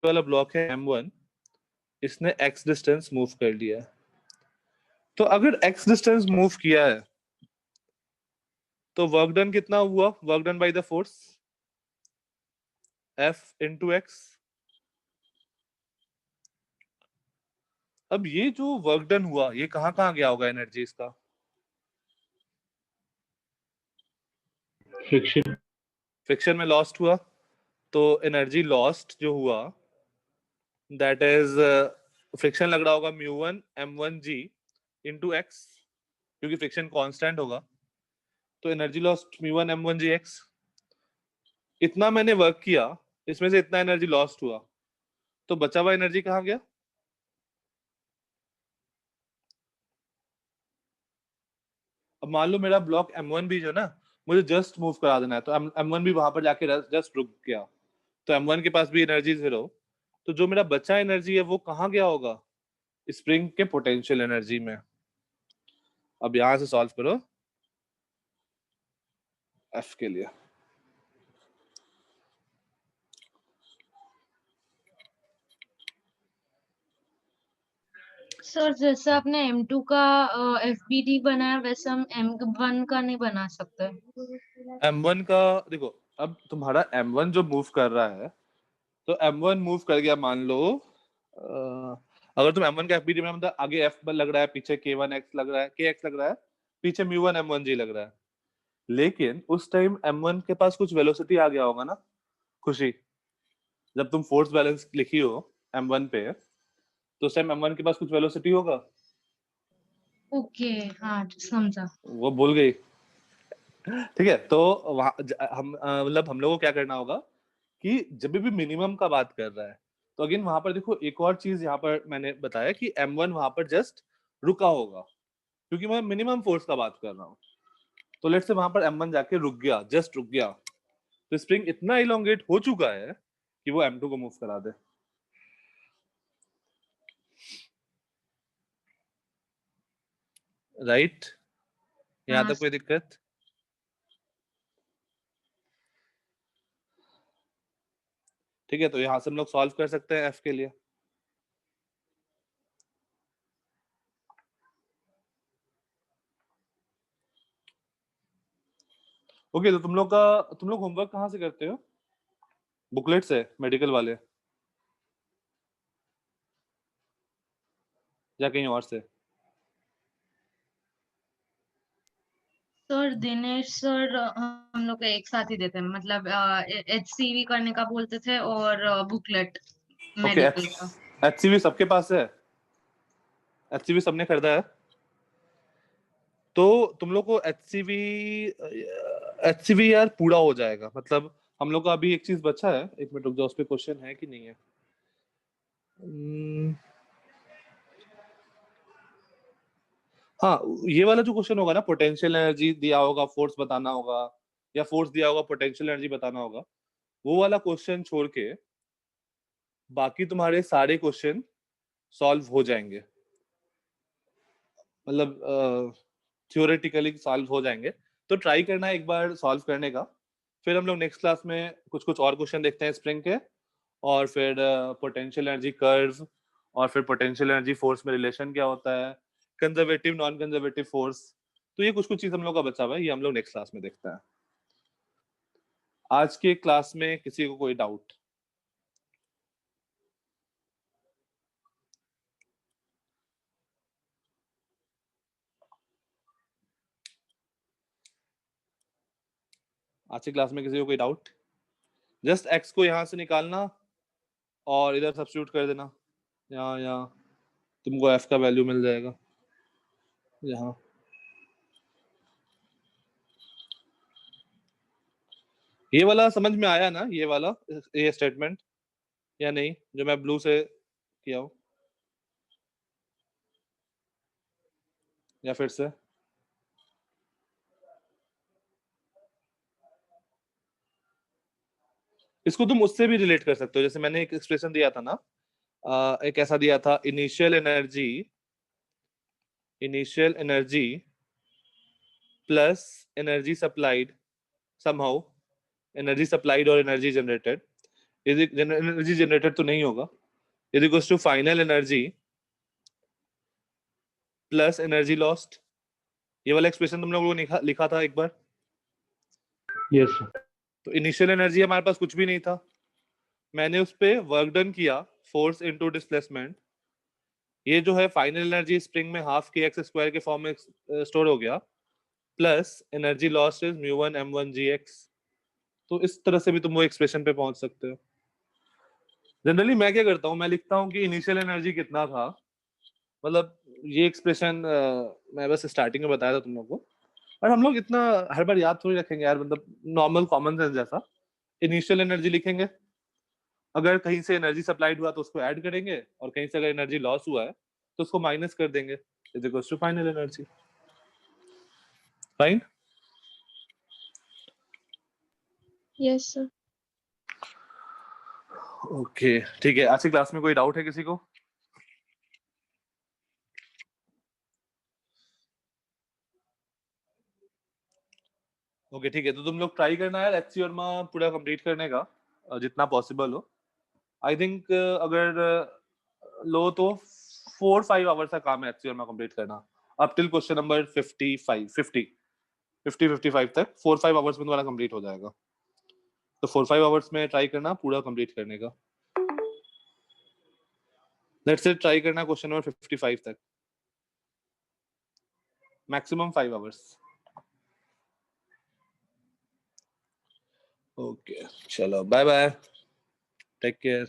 वाला ब्लॉक है M1, इसने x डिस्टेंस मूव कर लिया है। तो अगर x डिस्टेंस मूव किया है तो वर्क डन कितना हुआ? Work done by the force F into x। अब ये जो वर्क डन हुआ, ये कहाँ कहाँ गया होगा एनर्जी इसका? फ्रिक्शन में लॉस्ट हुआ, तो एनर्जी लॉस्ट जो हुआ दैट इज फ्रिक्शन लग रहा होगा μ1 m1g into x, क्योंकि फ्रिक्शन कांस्टेंट होगा, तो एनर्जी लॉस्ट μ1 m1g x। इतना मैंने वर्क किया, इसमें से इतना एनर्जी लॉस्ट हुआ, तो बचा हुआ एनर्जी कहाँ गया? अब मान लो मेरा ब्लॉक M1 भी जो ना, मुझे जस्ट मूव करा देना है, तो M1 भी वहां पर जाके जस्ट रुक गया, तो M1 के पास भी एनर्जी 0। तो जो मेरा बचा एनर्जी है वो कहाँ गया होगा? स्प्रिंग के पोटेंशियल एनर्जी में। अब यहां से सॉल्व करो F के लिए। सर, जैसे आपने M2 का FBT बनाया, वैसे हम M1 का नहीं बना सकते? M1 का देखो, अब तुम्हारा M1 जो मूव कर रहा है, तो M1 मूव कर गया, मान लो अगर तुम M1 का FBT में मतलब आगे F लग रहा है, पीछे K1x लग रहा है, KX लग रहा है, पीछे μ1 m1g लग रहा है, लेकिन उस टाइम M1 के पास कुछ वेलोसिटी आ गया होगा ना खुशी, जब तुम फोर्स बैलेंस लिखी हो M1 पे, तो उस टाइम M1 के पास कुछ वेलोसिटी होगा। ओके, हाँ समझा। वो भूल गई? ठीक है, तो हम मतलब हम लोगों को क्या करना होगा कि जब भी मिनिमम का बात कर रहा है, तो अगेन वहां पर देखो, एक और चीज यहाँ पर मैंने बताया कि M1 वहां पर जस्ट रुका होगा, क्योंकि मैं मिनिमम फोर्स का बात कर रहा हूँ। तो लेट्स से वहां पर M1 जाके रुक गया, जस्ट रुक गया, तो स्प्रिंग इतना इलोंगेट हो चुका है कि वो M2 को मूव करा दे। राइट? यहाँ हाँ तक कोई दिक्कत? ठीक है, तो यहाँ से हम लोग सॉल्व कर सकते हैं F के लिए। ओके, तो तुम लोग होमवर्क कहाँ से करते हो? बुकलेट से, मेडिकल वाले, या कहीं और से? सर दिनेश सर हम लोग को एक साथ ही देते हैं, मतलब HCV करने का बोलते थे और बुकलेट ओके, मेडिकल का। HCV सबके पास है? HCV सबने खरीदा है? तो तुम लोग को HCV यार पूरा हो जाएगा, मतलब हम लोग का अभी एक चीज बचा है। एक मिनट रुक जाओ, उस पे क्वेश्चन है कि नहीं है। हाँ, ये वाला जो क्वेश्चन होगा ना, पोटेंशियल एनर्जी दिया होगा, फोर्स बताना होगा, या फोर्स दिया होगा, पोटेंशियल एनर्जी बताना होगा, वो वाला क्वेश्चन छोड़ के बाकी तुम्हारे सारे क्वेश्चन सॉल्व हो जाएंगे, मतलब थियोरेटिकली सॉल्व हो जाएंगे। तो ट्राई करना है एक बार सॉल्व करने का। फिर हम लोग नेक्स्ट क्लास में कुछ कुछ और क्वेश्चन देखते हैं स्प्रिंग के, और फिर पोटेंशियल एनर्जी कर्व, और फिर पोटेंशियल एनर्जी फोर्स में रिलेशन क्या होता है, कंजर्वेटिव नॉन कंजर्वेटिव फोर्स। तो ये कुछ कुछ चीज हम लोग का बचा हुआ है, ये हम लोग नेक्स्ट क्लास में देखते हैं। आज के क्लास में किसी को कोई डाउट? आज की क्लास में किसी को कोई डाउट? जस्ट एक्स को यहां से निकालना और इधर सब्स्टिट्यूट कर देना, यहाँ तुमको एफ का वैल्यू मिल जाएगा यहाँ। ये वाला समझ में आया ना, ये वाला ये स्टेटमेंट, या नहीं, जो मैं ब्लू से किया हूँ, या फिर से? इसको तुम उससे भी रिलेट कर सकते हो, जैसे मैंने एक एक्सप्रेशन दिया था ना, एक ऐसा दिया था, initial energy plus energy supplied somehow, energy supplied और एनर्जी जनरेटेड, एनर्जी जनरेटेड तो नहीं होगा, is equals to final energy plus energy lost. ये वाला एक्सप्रेशन तुम लोगों ने लिखा था एक बार। Yes sir. तो इनिशियल एनर्जी हमारे पास कुछ भी नहीं था, मैंने उस पे वर्क डन किया, फोर्स इनटू डिस्प्लेसमेंट। ये जो है फाइनल एनर्जी स्प्रिंग में हाफ के एक्स स्क्वायर के फॉर्म में स्टोर हो गया, प्लस एनर्जी लॉस्ट इज म्यू1 m1 gx। तो इस तरह से भी तुम वो एक्सप्रेशन पे पहुंच सकते हो। जनरली मैं क्या करता हूँ, मैं लिखता हूँ कि इनिशियल एनर्जी कितना था, मतलब ये एक्सप्रेशन मैं बस स्टार्टिंग में बताया था तुम लोग को, और हम लोग इतना हर बार याद थोड़ी रखेंगे यार, मतलब नॉर्मल कॉमन सेंस जैसा इनिशियल एनर्जी लिखेंगे, अगर कहीं से एनर्जी सप्लाइड हुआ तो उसको ऐड करेंगे, और कहीं से अगर एनर्जी लॉस हुआ है तो उसको माइनस कर देंगे, is equals to final energy. Fine? Yes sir. Okay ठीक है, आज की क्लास में कोई डाउट है किसी को? ओके ठीक है, तो तुम लोग ट्राई करना यार एचसी वर्मा पूरा कंप्लीट करने का, जितना पॉसिबल हो। आई थिंक अगर लो तो 4-5 आवर्स का काम है एचसी वर्मा कंप्लीट करना, अप टिल क्वेश्चन नंबर 50-55 तक 4-5 आवर्स में तुम्हारा कंप्लीट हो जाएगा। तो 4-5 आवर्स में ट्राई करना पूरा कंप्लीट करने का। लेट्स से ट्राई करना क्वेश्चन नंबर 55 तक, मैक्सिमम 5 आवर्स। ओके चलो, बाय बाय, टेक केयर।